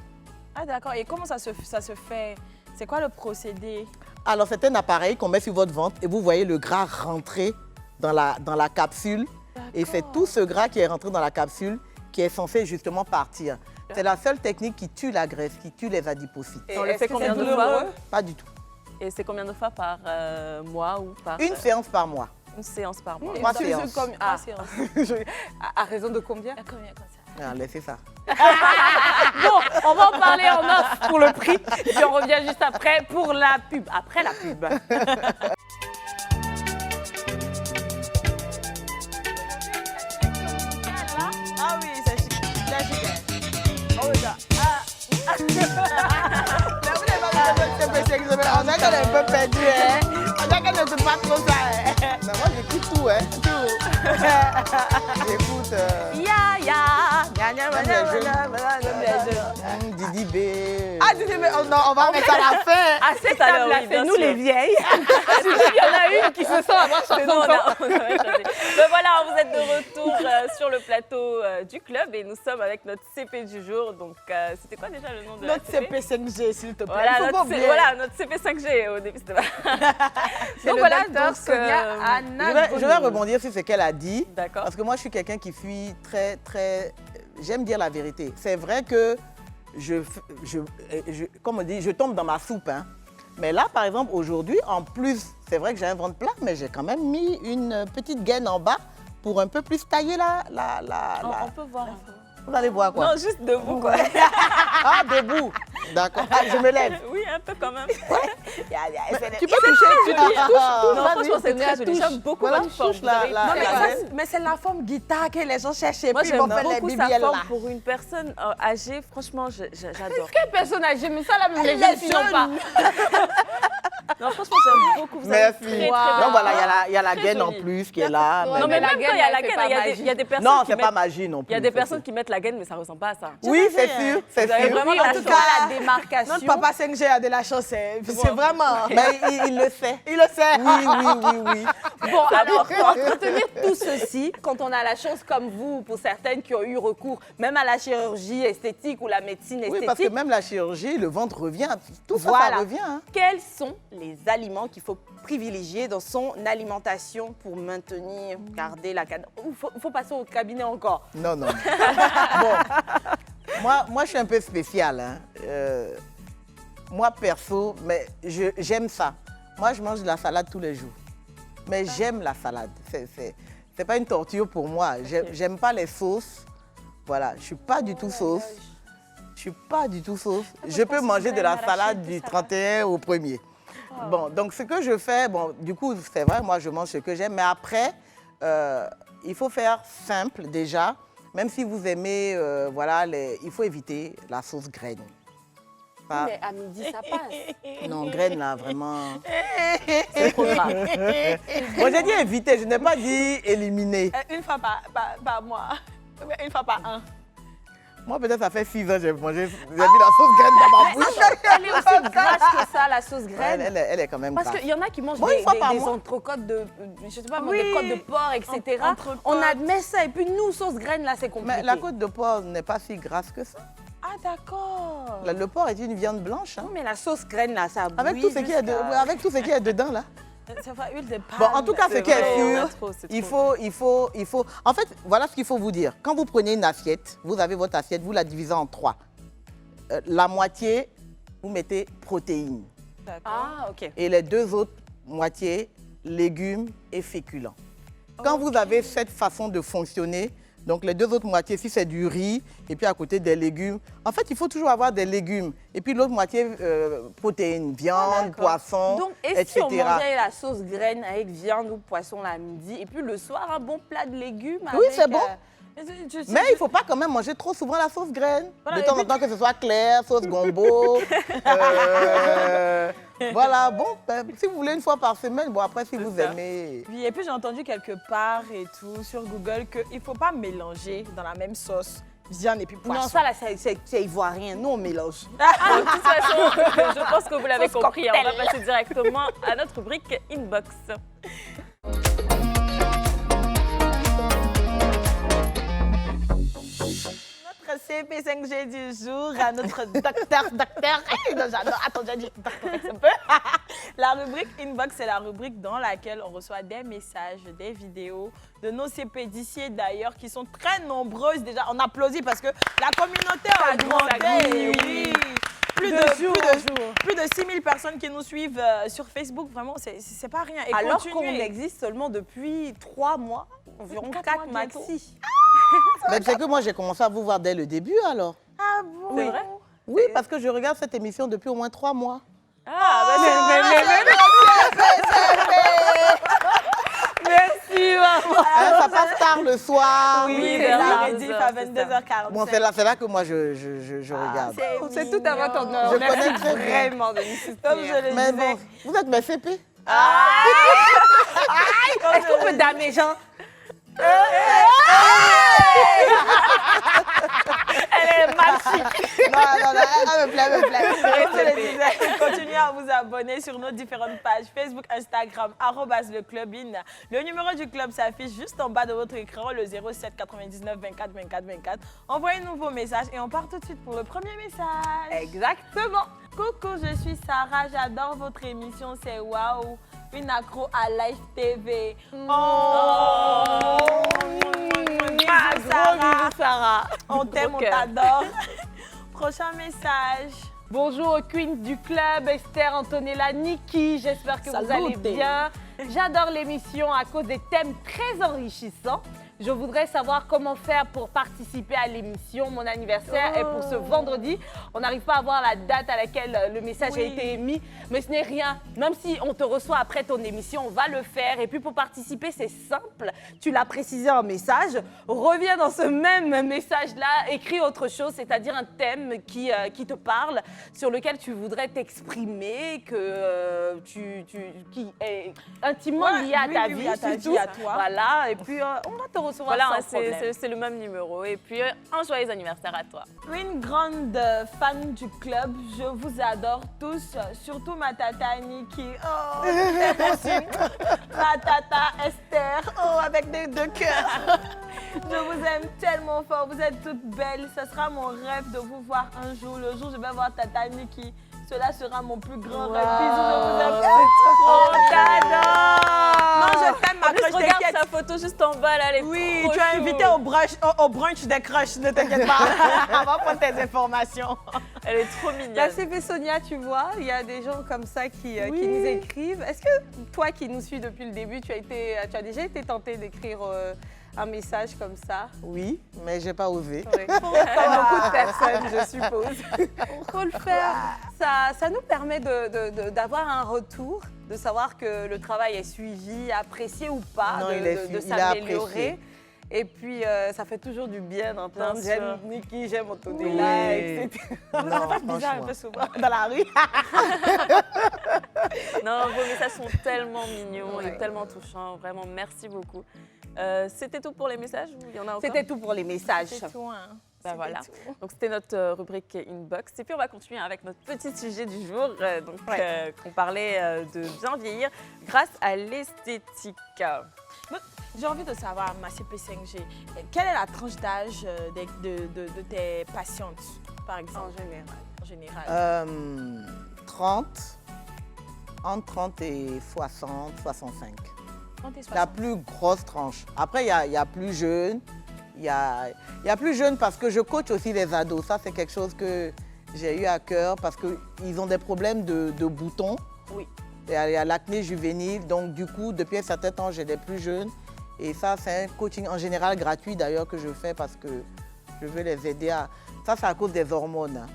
Ah d'accord. Et comment ça se fait? C'est quoi le procédé? Alors, c'est un appareil qu'on met sur votre ventre et vous voyez le gras rentrer dans la capsule. Et c'est tout ce gras qui est rentré dans la capsule qui est censé justement partir. C'est la seule technique qui tue la graisse, qui tue les adipocytes. On le fait combien de fois? Pas du tout. Et c'est combien de fois par mois ou par... Une séance par mois. Une séance par mois. 3 séances. Ah, séance. À raison de combien? Combien comme ça? Ah, laissez ça. Bon, on va en parler en off pour le prix. Puis on revient juste après pour la pub. Après la pub. Ah oui, c'est chic. Oh là. On dirait qu'elle est un peu perdue, hein. on dirait qu'elle n'écoute pas trop ça. Mais moi, j'écoute tout, hein. Tout. J'écoute. Ya, ya. Même les jeunes. Didi B. Ah, Didi B, oh non, on va mettre à la fin. À cette table-là, oui, c'est bien nous sûr. les vieilles. Il y en a une qui se sent avoir C'est 60 bon, ans. on a changé. Ben voilà, vous êtes de retour sur le plateau du club et nous sommes avec notre CP du jour. Donc, c'était quoi déjà le nom de Notre la CP? CP5G, s'il te plaît. Voilà, Il faut pas notre, oublier. voilà, notre CP 5G au début. C'était pas... Donc le voilà, docteur donc Sonia Je vais rebondir sur ce qu'elle a dit. D'accord. Parce que moi, je suis quelqu'un qui suis très... J'aime dire la vérité. C'est vrai que comme on dit, je tombe dans ma soupe. Hein. Mais là, par exemple, aujourd'hui, en plus, c'est vrai que j'ai un ventre plat, mais j'ai quand même mis une petite gaine en bas pour un peu plus tailler On peut voir un peu. Vous allez voir quoi. Non, juste debout, quoi. Ah, debout. D'accord. Ah, je me lève. Oui, un peu quand même. Tu peux toucher, tu touches. Non, franchement, c'est très joli. J'aime beaucoup Voilà, votre tu forme. touches Vous avez la- une Non, très mais, belle ça, forme. mais c'est la forme guitare que les gens cherchent et Moi, puis ils j'aime vont faire les beaucoup BBL sa là. forme pour une personne âgée. Franchement, j'adore. Quel personnage? Mais ça, là, les Elle jeunes est qui n'ont pas. Non, franchement, j'aime beaucoup. Vous avez Merci. très, très Wow. belle Donc voilà, forme. il y a la Très gaine en jolie. plus qui est là. Ouais, mais- Non, mais la même gaine, quand il y a elle la fait gaine, pas il y a magie. des personnes Non, qui c'est pas mettent... magie non plus. Il y a des ça, personnes c'est- qui mettent la gaine, mais ça ressemble pas à ça. Oui, c'est sûr, c'est Vous avez sûr. vraiment Oui, la en tout chance. cas, la démarcation. Notre papa 5G a de la chance, c'est vraiment... Mais il le sait. Il le sait. Oui. Bon, alors, pour entretenir tout ceci, quand on a la chance, comme vous, pour certaines qui ont eu recours, même à la chirurgie esthétique ou la médecine Oui, esthétique, parce que même la chirurgie, le ventre revient. Tout ça, Voilà. ça revient. Hein. quels sont les aliments qu'il faut privilégier dans son alimentation pour maintenir, garder la cadence? Il faut passer au cabinet encore. Non. Bon, moi, je suis un peu spéciale. Hein. Moi, perso, mais j'aime ça. Moi, je mange de la salade tous les jours. Mais j'aime la salade. C'est pas une torture pour moi. J'aime pas les sauces. Voilà, je suis pas du tout sauce. Je suis pas du tout sauce. Je peux manger de la salade du 31 au 1er. Bon, donc ce que je fais, bon, du coup, c'est vrai, moi, je mange ce que j'aime. Mais après, il faut faire simple déjà. Même si vous aimez, voilà, il faut éviter la sauce graine. Pas- Mais à midi, ça passe. Non, graine, là, vraiment. C'est trop grave. Bon, j'ai dit éviter, je n'ai pas dit éliminer. Une fois par mois. Une fois par an. Moi, peut-être, ça fait 6 ans que j'ai mangé. J'ai mis la sauce graine dans ma bouche. Elle est aussi grasse que ça, la sauce graine. Elle est quand même Parce grasse. qu'il y en a qui mangent Bon, une fois par des mois. entrecôtes de, je sais pas, moi, Oui. des côtes de porc, etc. Entrecôtes. On admet ça. Et puis nous, sauce graine, là, c'est compliqué. Mais la côte de porc n'est pas si grasse que ça. Ah, d'accord. Le porc est une viande blanche. Hein. Non, mais la sauce graine, là, ça Avec bouille tout ce qu'il y a avec tout ce qu'il y a dedans, là. C'est vrai, huile de palme. Bon, en tout cas, ce qui est vrai, on a sûr, trop, c'est il trop. faut... En fait, voilà ce qu'il faut vous dire. Quand vous prenez une assiette, vous avez votre assiette, vous la divisez en 3. La moitié, vous mettez protéines. Ah, ok. Et les 2 autres moitiés, légumes et féculents. Quand vous avez cette façon de fonctionner, donc les 2 autres moitiés, si c'est du riz, et puis à côté des légumes, en fait, il faut toujours avoir des légumes. Et puis l'autre moitié, protéines, viande, poisson, Donc, et etc. si on mangeait la sauce graine avec viande ou poisson la midi, et puis le soir, un bon plat de légumes Oui, avec, c'est bon. Mais il ne faut pas quand même manger trop souvent la sauce graine. Voilà, De et temps en puis- temps, que ce soit clair, sauce gombo. Voilà, bon, ben, si vous voulez une fois par semaine, bon, après, si vous ça. aimez... Oui, et puis j'ai entendu quelque part et tout sur Google qu'il ne faut pas mélanger dans la même sauce viande et puis poisson. Non, ça, là, c'est ivoirien. Nous, on mélange. De toute façon, je pense que vous l'avez Sauce compris. On va cocktail. passer directement à notre rubrique Inbox. Notre CP5G du jour, à notre docteur. Non, j'adore. Attends, j'ai dit docteur un peu. La rubrique Inbox, c'est la rubrique dans laquelle on reçoit des messages, des vidéos de nos CP d'ici et d'ailleurs qui sont très nombreuses déjà. On applaudit parce que la communauté a augmenté. Oui. Plus de 6000 personnes qui nous suivent sur Facebook. Vraiment, c'est pas rien. Et Alors qu'on continuez. existe seulement depuis 3 mois, environ 4 4 mois bientôt. maxi. Mais c'est que moi, j'ai commencé à vous voir dès le début, alors. Ah bon? C'est vrai? Oui, parce que je regarde cette émission depuis au moins 3 mois. Ah, Merci, maman. Hein, ça passe tard le soir. Oui, vers la 22 rediff heures, à c'est ça. 22h45. Bon, c'est là que moi, je regarde. C'est tout à votre honneur. Je Merci connais très bien. vraiment de nous soutenir. Comme je le Mais disais. bon, vous êtes mes CP. Est-ce qu'on peut damer, genre? Elle est mal chic. Non, elle me plaît. Je le disais, continuez à vous abonner sur nos différentes pages Facebook, Instagram, @leclubin. Le numéro du club s'affiche juste en bas de votre écran, le 07 99 24 24 24. Envoyez-nous vos messages et on part tout de suite pour le premier message. Exactement. Coucou, je suis Sarah, j'adore votre émission, c'est waouh, une accro à Live TV. Gros bisous, Sarah. On t'aime, on cœur. t'adore. Prochain message. Bonjour aux queens du club, Esther, Antonella, Niki. J'espère que vous allez Salute. bien. J'adore l'émission à cause des thèmes très enrichissants. Je voudrais savoir comment faire pour participer à l'émission. Mon anniversaire est pour ce vendredi. On n'arrive pas à voir la date à laquelle le message a été émis, mais ce n'est rien. Même si on te reçoit après ton émission, on va le faire. Et puis pour participer, c'est simple. Tu l'as précisé en message. Reviens dans ce même message-là, écris autre chose, c'est-à-dire un thème qui te parle, sur lequel tu voudrais t'exprimer, qui est intimement Ouais, lié à ta oui, vie, à ta surtout. vie, à toi. Voilà, et puis on va te recevoir Voilà, sans problème. c'est le même numéro. Et puis, un joyeux anniversaire à toi. Une grande fan du club, je vous adore tous, surtout ma tata Niki. Oh, je t'aime aussi. Ma tata Esther, oh, avec des deux cœurs. Je vous aime tellement fort, vous êtes toutes belles. Ce sera mon rêve de vous voir un jour. Le jour où je vais voir tata Niki, cela sera mon plus grand rêve. Bisous, je vous aime. Oh, t'adore! Non, je t'aime, ma En plus, crush, regarde t'inquiète. sa photo juste en bas, là, elle est Oui, trop tu as chou. invité au brunch des crushs, ne t'inquiète pas. On va prendre tes informations. Elle est trop mignonne. La CV Sonia, tu vois, il y a des gens comme ça qui nous écrivent. Est-ce que toi qui nous suis depuis le début, tu as déjà été tentée d'écrire un message comme ça? Oui, mais j'ai pas osé. Oui. Comme beaucoup de personnes, je suppose. Il faut le faire. Ça nous permet d'avoir un retour, de savoir que le travail est suivi, apprécié ou pas, Non, de il est s'améliorer. apprécié. Et puis, ça fait toujours du bien d'entendre. Bien sûr. J'aime Niki, j'aime Antonella, Oui. etc. Non, bizarre un franchement. peu souvent dans la rue. Non, vos messages sont tellement mignons Ouais. et tellement touchants. Vraiment, merci beaucoup. C'était tout pour les messages ou il y en a encore? C'était tout pour les messages. C'est tout, hein. Bah C'était voilà. tout. Donc c'était notre rubrique Inbox. Et puis on va continuer avec notre petit sujet du jour. On parlait de bien vieillir grâce à l'esthétique. J'ai envie de savoir, ma CP5G, quelle est la tranche d'âge de tes patientes, par exemple? En général. 30, entre 30 et 60, 65. 30 et 60. La plus grosse tranche. Après, il y a plus jeune. Il y a plus jeune parce que je coach aussi les ados. Ça, c'est quelque chose que j'ai eu à cœur parce qu'ils ont des problèmes de boutons. Oui. Il y a l'acné juvénile. Donc, du coup, depuis un certain temps, j'ai des plus jeunes. Et ça, c'est un coaching en général gratuit d'ailleurs que je fais parce que je veux les aider à... Ça, c'est à cause des hormones. Hein.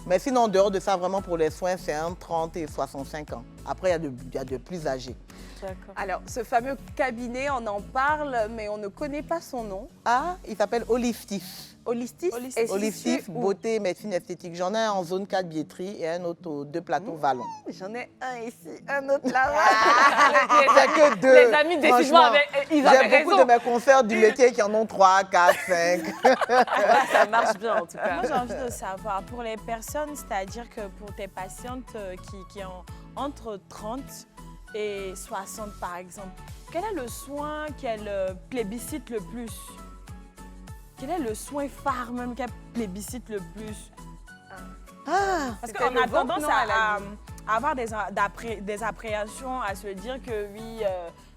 Mais sinon, en dehors de ça, vraiment pour les soins, c'est entre 30 et 65 ans. Après, il y a de plus âgés. D'accord. Alors, ce fameux cabinet, on en parle, mais on ne connaît pas son nom. Ah, il s'appelle Holistif. Holistis. Holistis. est Holistif, situé où? beauté, médecine esthétique. J'en ai un en zone 4 billetterie et un autre aux 2 plateaux Vallon. J'en ai un ici, un autre là-bas. C'est que 2. Les amis, décidément, ils avaient J'ai beaucoup raison. de mes concerts du métier qui en ont 3, 4, 5. Ça marche bien en tout cas. Moi, j'ai envie de savoir, pour les personnes, c'est-à-dire que pour tes patientes qui ont entre 30 et 60, par exemple, quel est le soin qu'elles plébiscitent le plus? Quel est le soin phare même qu'elles plébiscitent le plus? Ah, Parce C'était qu'on le a ventre, tendance non, elle a à avoir des appréhensions, à se dire que oui,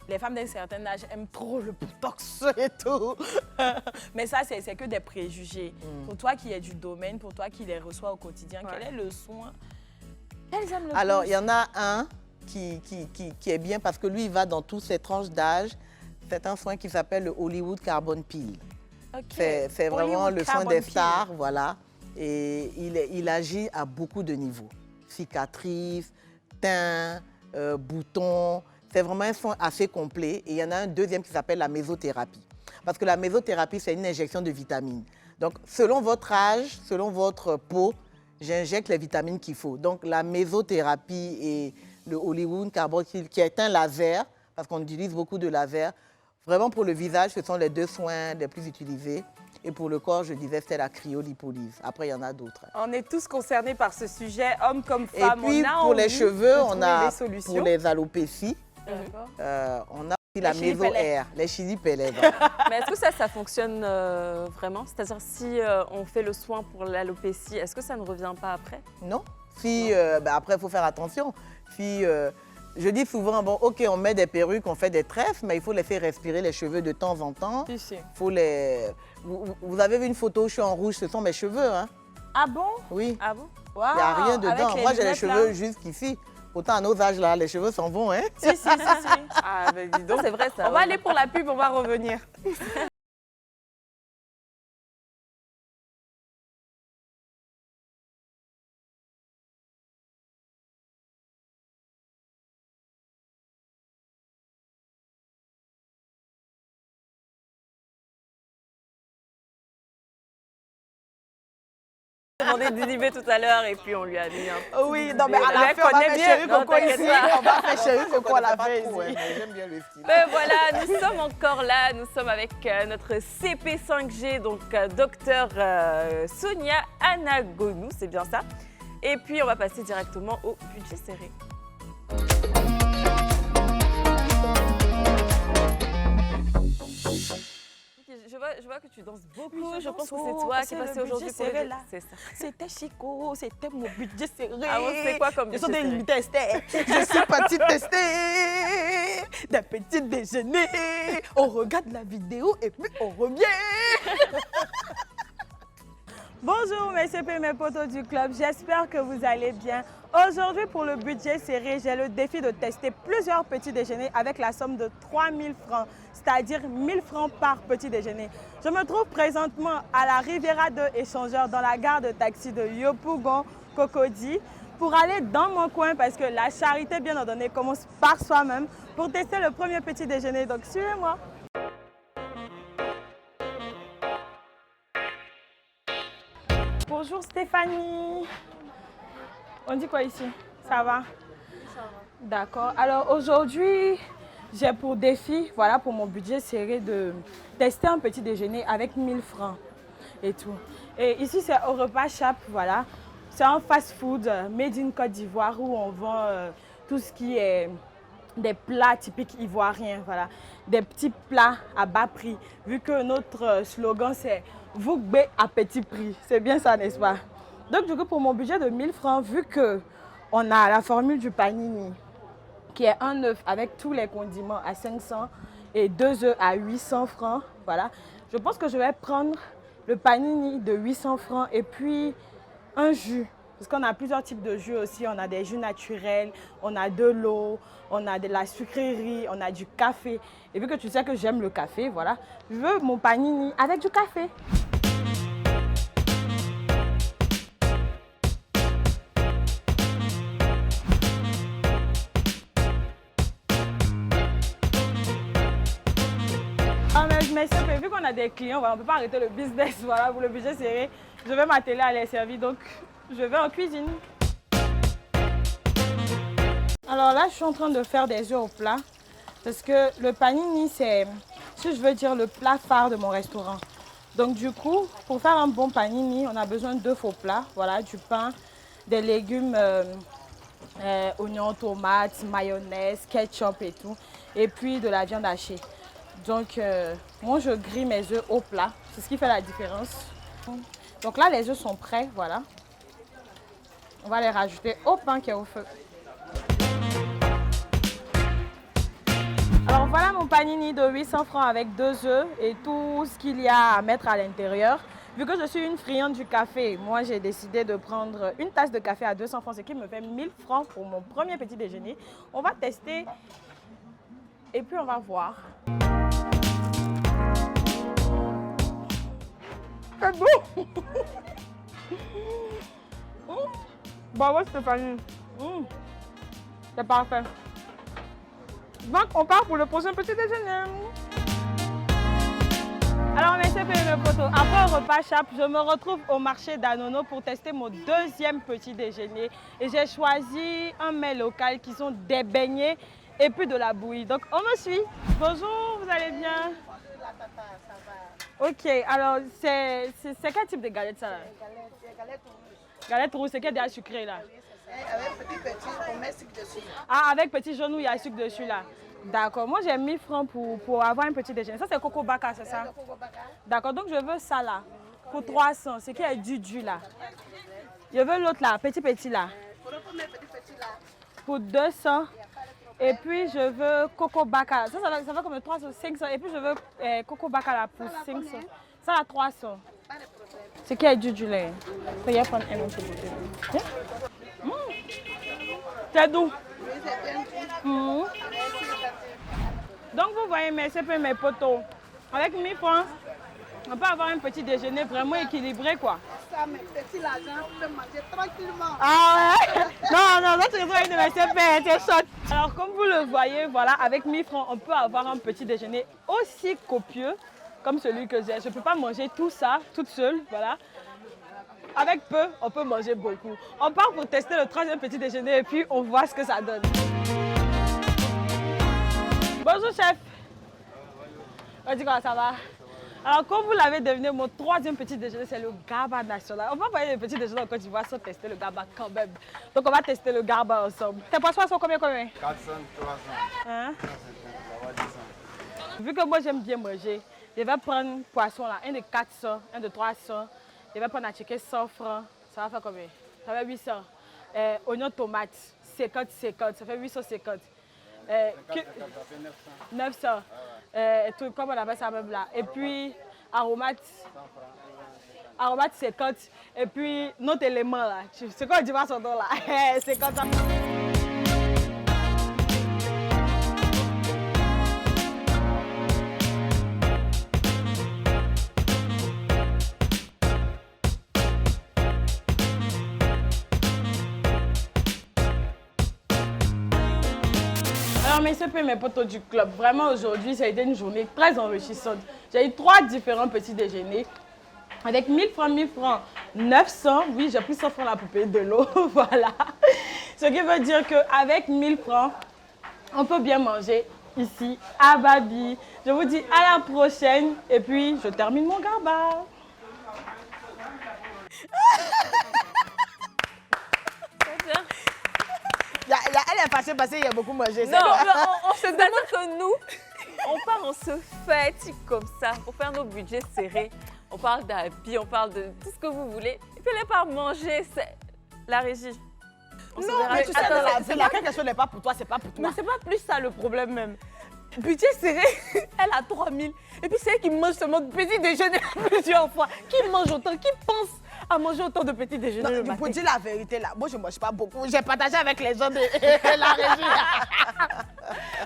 les femmes d'un certain âge aiment trop le botox et tout. Mais ça, c'est que des préjugés. Pour toi qui es du domaine, pour toi qui les reçois au quotidien, quel est le soin qu'elles aiment le alors, plus? il y en a un qui est bien parce que lui, il va dans toutes ces tranches d'âge. C'est un soin qui s'appelle le Hollywood Carbon Peel. Ok. C'est vraiment Hollywood le soin Carbon des Peel. stars, voilà. Et il agit à beaucoup de niveaux. Cicatrices, teint, boutons. C'est vraiment un soin assez complet. Et il y en a un deuxième qui s'appelle la mésothérapie. Parce que la mésothérapie, c'est une injection de vitamines. Donc, selon votre âge, selon votre peau, j'injecte les vitamines qu'il faut. Donc, la mésothérapie le Hollywood Carboxyl, qui est un laser, parce qu'on utilise beaucoup de laser. Vraiment, pour le visage, ce sont les 2 soins les plus utilisés. Et pour le corps, je disais, c'était la cryolipolyse. Après, il y en a d'autres. On est tous concernés par ce sujet, hommes comme Et femmes. puis, on a pour les envie cheveux, de on trouver a des solutions. pour les alopécies, D'accord. on a aussi la chili méso-air, les chili pellets. Mais est-ce que ça fonctionne vraiment? C'est-à-dire si on fait le soin pour l'alopécie, est-ce que ça ne revient pas après? Non. Si, après, il faut faire attention. Si, je dis souvent, bon, OK, on met des perruques, on fait des trèfles, mais il faut laisser respirer les cheveux de temps en temps. Faut les... vous avez vu une photo, je suis en rouge, ce sont mes cheveux. Hein? Ah bon? Oui. Ah bon? Wow, Il n'y a rien dedans. avec Moi, j'ai les lunettes, cheveux là. jusqu'ici. Pourtant, à nos âges, là, les cheveux s'en vont. Hein? Si, si, si, si. Ah, ben dis donc. C'est vrai ça. On va aller pour la pub, on va revenir. demandé d'inhiber tout à l'heure et puis on lui a mis un. Oui, non, mais à la Elle fin, on va connaît faire bien. chéri Non, coco t'inquiète ici. pas. On va faire chéri coco à la fin trop, ici. mais j'aime bien le style. Ben voilà, nous sommes encore là, nous sommes avec notre CP5G, donc docteur Sonia Anagonu, c'est bien ça. Et puis on va passer directement au budget serré. Je vois que tu danses beaucoup, Oui, je pense que danse, c'est toi qui c'est est le passé aujourd'hui budget pour le serré, là. C'est ça. C'était Chico, c'était mon budget serré. Ah bon, c'est quoi comme Je suis budget serré? tester. Je suis partie tester d'un petit déjeuner. On regarde la vidéo et puis on revient. Bonjour mes CP, mes potos du club, j'espère que vous allez bien. Aujourd'hui pour le budget serré, j'ai le défi de tester plusieurs petits déjeuners avec la somme de 3000 francs, c'est-à-dire 1000 francs par petit déjeuner. Je me trouve présentement à la Riviera de Échangeur dans la gare de taxi de Yopougon, Cocody, pour aller dans mon coin parce que la charité bien ordonnée commence par soi-même pour tester le premier petit déjeuner. Donc suivez-moi. Bonjour Stéphanie. On dit quoi ici? Ça va? Ça va. D'accord. Alors aujourd'hui, j'ai pour défi, voilà, pour mon budget serré, de tester un petit déjeuner avec 1000 francs et tout. Et ici, c'est au repas Chap, voilà. C'est un fast-food made in Côte d'Ivoire où on vend tout ce qui est des plats typiques ivoiriens, voilà. Des petits plats à bas prix, vu que notre slogan, c'est « Vous gbé à petit prix ». C'est bien ça, n'est-ce pas? Donc, du coup, pour mon budget de 1000 francs, vu qu'on a la formule du panini, qui est un œuf avec tous les condiments à 500 et 2 œufs à 800 francs, voilà. Je pense que je vais prendre le panini de 800 francs et puis un jus. Parce qu'on a plusieurs types de jus aussi. On a des jus naturels, on a de l'eau, on a de la sucrerie, on a du café. Et vu que tu sais que j'aime le café, voilà, je veux mon panini avec du café. Mais vu qu'on a des clients, voilà, on ne peut pas arrêter le business, voilà, pour le budget serré. Je vais m'atteler à les servir, donc je vais en cuisine. Alors là, je suis en train de faire des œufs au plat. Parce que le panini, c'est, si je veux dire, le plat phare de mon restaurant. Donc du coup, pour faire un bon panini, on a besoin de 2 faux plats. Voilà, du pain, des légumes, oignons, tomates, mayonnaise, ketchup et tout. Et puis de la viande hachée. Donc, moi, je grille mes œufs au plat. C'est ce qui fait la différence. Donc là, les œufs sont prêts, voilà. On va les rajouter au pain qui est au feu. Alors voilà mon panini de 800 francs avec 2 œufs et tout ce qu'il y a à mettre à l'intérieur. Vu que je suis une friande du café, moi j'ai décidé de prendre une tasse de café à 200 francs, ce qui me fait 1000 francs pour mon premier petit déjeuner. On va tester et puis on va voir. C'est bon. Bravo Stéphanie. C'est parfait. Donc on part pour le prochain petit déjeuner. Alors, mes CP et mes potos, après le repas chap, je me retrouve au marché d'Anono pour tester mon deuxième petit déjeuner. Et j'ai choisi un mets local qui sont des beignets et puis de la bouillie. Donc, on me suit. Bonjour, vous allez bien? Ok, alors, c'est quel type de galette ça là? Galette rouge, c'est quelle déjà sucrée là? Avec petit, on met sucre dessus. Ah, avec petit jaune où il y a sucre dessus là. D'accord, moi j'ai 1000 francs pour avoir un petit déjeuner. Ça c'est Coco Baka, c'est ça? D'accord, donc je veux ça là, pour 300, c'est qui est du là. Je veux l'autre là, petit là. Pour 200. Et puis je veux Coco Baka, ça va comme 300, 500. Et puis je veux Coco Baka là pour 500. Ça là 300. C'est qui est du là. Je vais prendre un petit peu. C'est doux. Donc vous voyez mes CP, mes potos, avec 1000 francs, on peut avoir un petit déjeuner vraiment équilibré quoi. Ça, mes petits l'argent, tu peux manger tranquillement. Ah ouais? Non, ça c'est une de mes CP, c'est chouette. Alors comme vous le voyez, voilà, avec 1000 francs, on peut avoir un petit déjeuner aussi copieux comme celui que j'ai. Je ne peux pas manger tout ça toute seule, voilà. Avec peu, on peut manger beaucoup. On part pour tester le troisième petit déjeuner et puis on voit ce que ça donne. Bonjour chef. On dit comment ça va? Alors comme vous l'avez deviné, mon troisième petit déjeuner c'est le Garba national. On va parler de petit déjeuner en Côte d'Ivoire sans tester le Garba quand même. Donc on va tester le Garba ensemble. Tes poissons sont combien? 400, 300. Hein? 400. Vu que moi j'aime bien manger, je vais prendre poisson là, un de 400, un de 300. Je vais prendre un ticket 100 francs. Ça va faire combien? Ça fait 800. Oignon tomate, 50, ça fait 850. 900. Tout, comme on appelle ça même là. Et puis, aromate 50. Et puis, notre élément là. C'est quoi tu vas son nom là? 50. Alors mes CP, mes potos du club, vraiment aujourd'hui ça a été une journée très enrichissante. J'ai eu 3 différents petits déjeuners avec 1000 francs, 900, oui j'ai pris 100 francs là pour payer de l'eau, voilà. Ce qui veut dire qu'avec 1000 francs, on peut bien manger ici à Babi. Je vous dis à la prochaine et puis je termine mon Garba. Elle est fâchée parce qu'il y a beaucoup mangé. Non, mais on se demande que nous, on part, on se fatigue comme ça pour faire nos budgets serrés. On parle d'habits, on parle de tout ce que vous voulez. Et puis, elle part manger, c'est la régie. On se Non, verra. mais tu sais, Attends, la question n'est pas pour toi, c'est pas pour toi. Mais c'est pas plus ça le problème même. Budget serré, elle a 3000. Et puis c'est elle qui mange seulement de petit déjeuner plusieurs fois. Qui mange autant? Qui pense à manger autant de petits déjeuners le Non, matin? pour dire la vérité, là, moi, je ne mange pas beaucoup. J'ai partagé avec les gens de la régie.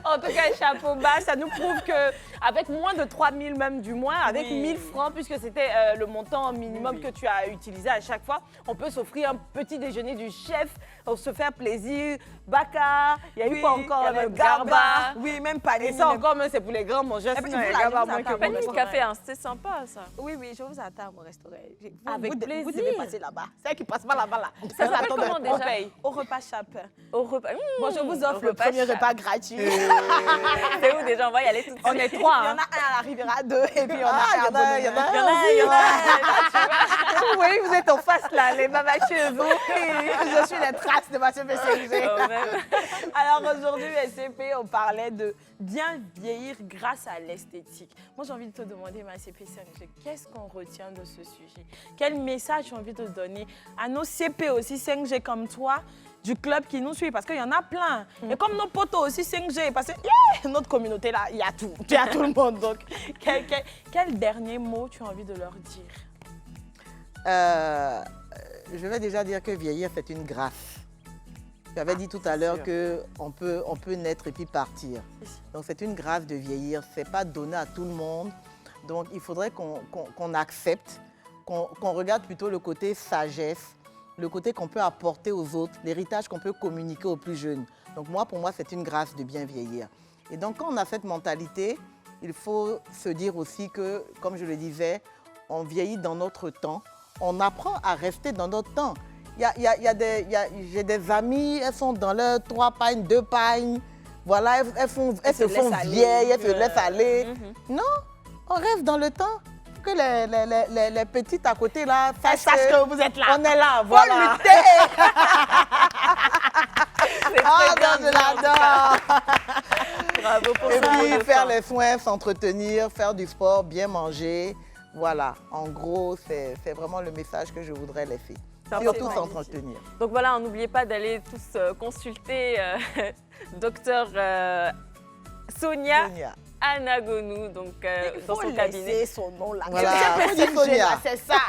En tout cas, chapeau bas, ça nous prouve qu'avec moins de 3000 même du moins, avec 1000 francs, puisque c'était le montant minimum que tu as utilisé à chaque fois, on peut s'offrir un petit déjeuner du chef, on se fait plaisir. Baka, il y a eu pas encore le Garba. Oui, même pas. Et ça encore, même c'est pour les grands mangeurs, sinon il y a Garba moins que Panique bon. café, hein, c'est sympa ça. Oui, je vous attends à mon restaurant. Avec Vous plaisir. devez passer là-bas. C'est qui ne passe pas là-bas, là. Ça s'appelle attend comment de- déjà? On paye. Au repas chap. Au repas. Bon, je vous offre Au le repas premier chape. repas gratuit. C'est où déjà? On va y aller tout de suite. On est 3. Il y en a un à la Riviera 2 et puis il y en a Ah, un à Bonheur. Il y en a. Vous voyez, vous êtes en face là, les mamacheuses. Je suis les traces de ma spécialisée. Oh, même. Alors aujourd'hui, SCP, on parlait de bien vieillir grâce à l'esthétique. Moi, j'ai envie de te demander, ma CP Serge, qu'est-ce qu'on retient de ce sujet? Quel message tu as envie de donner à nos CP aussi 5G comme toi du club qui nous suit? Parce qu'il y en a plein. Et comme nos potos aussi 5G, parce que notre communauté là, il y a tout. Il y a tout le monde. Donc, quel dernier mot tu as envie de leur dire? Je vais déjà dire que vieillir, c'est une grâce. Tu avais dit tout à l'heure qu'on peut naître et puis partir. Donc c'est une grâce de vieillir, ce n'est pas donné à tout le monde. Donc il faudrait qu'on accepte, qu'on regarde plutôt le côté sagesse, le côté qu'on peut apporter aux autres, l'héritage qu'on peut communiquer aux plus jeunes. Donc pour moi, c'est une grâce de bien vieillir. Et donc quand on a cette mentalité, il faut se dire aussi que, comme je le disais, on vieillit dans notre temps. On apprend à rester dans notre temps. J'ai des amies, elles sont dans leurs 3 pagnes, 2 pagnes. Voilà, elles se font vieilles, elles se laissent aller. Non, on reste dans le temps. Que les petites à côté là Sachent que vous êtes là. On est là, voilà. Ah non, je l'adore. Bravo pour Et ça. puis faire les soins, s'entretenir, faire du sport, bien manger. Voilà, en gros, c'est vraiment le message que je voudrais laisser. Surtout s'entretenir. Donc voilà, n'oubliez pas d'aller tous consulter docteur Sonia Anagonu, donc, dans son cabinet. Il faut son nom là. Voilà. C'est ça.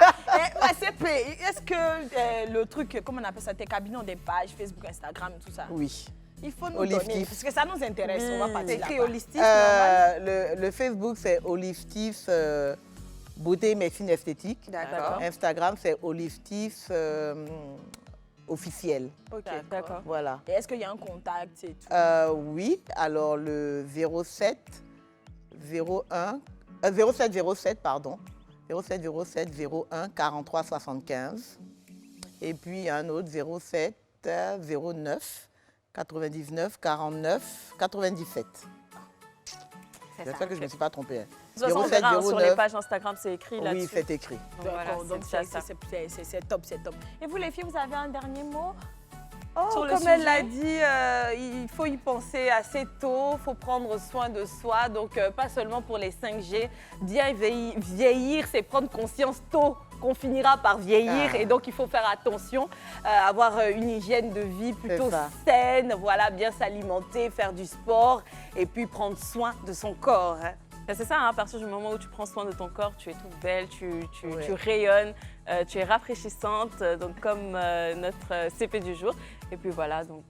CP, est-ce que le truc, comment on appelle ça, tes cabinets ont des pages, Facebook, Instagram, tout ça? Oui. Il faut nous Holistif. donner, parce que ça nous intéresse. On va partir C'est écrit là-bas. holistique, normal. Le Facebook, c'est Holistif Beauté et Médecine Esthétique. D'accord. Instagram, c'est Holistif Officiel. Ok, D'accord. Voilà. Et est-ce qu'il y a un contact et tout? Oui, alors le 07 pardon. 07 01 43 75. Et puis un autre 07 09 99 49 97. C'est ça que je ne me suis pas trompée. De toute façon, on verra, hein, sur les pages Instagram, c'est écrit là-dessus. Oui, c'est écrit. Donc voilà, Donc c'est ça. c'est top, c'est top. Et vous les filles, vous avez un dernier mot? Oh, Sur le comme elle sujet. l'a dit, il faut y penser assez tôt, il faut prendre soin de soi, donc pas seulement pour les 5G. Bien vieillir, c'est prendre conscience tôt qu'on finira par vieillir et donc il faut faire attention, avoir une hygiène de vie plutôt saine, voilà, bien s'alimenter, faire du sport et puis prendre soin de son corps. Hein. C'est ça, hein, à partir du moment où tu prends soin de ton corps, tu es toute belle, tu rayonnes, tu es rafraîchissante, donc comme notre CP du jour. Et puis voilà, donc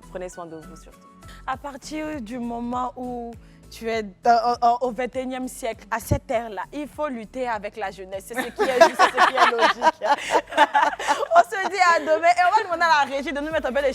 prenez soin de vous surtout. À partir du moment où tu es au 21e siècle, à cette ère-là, il faut lutter avec la jeunesse. C'est ce qui est juste, c'est ce qui est logique. On se dit à demain et on va demander à la régie de nous mettre un peu les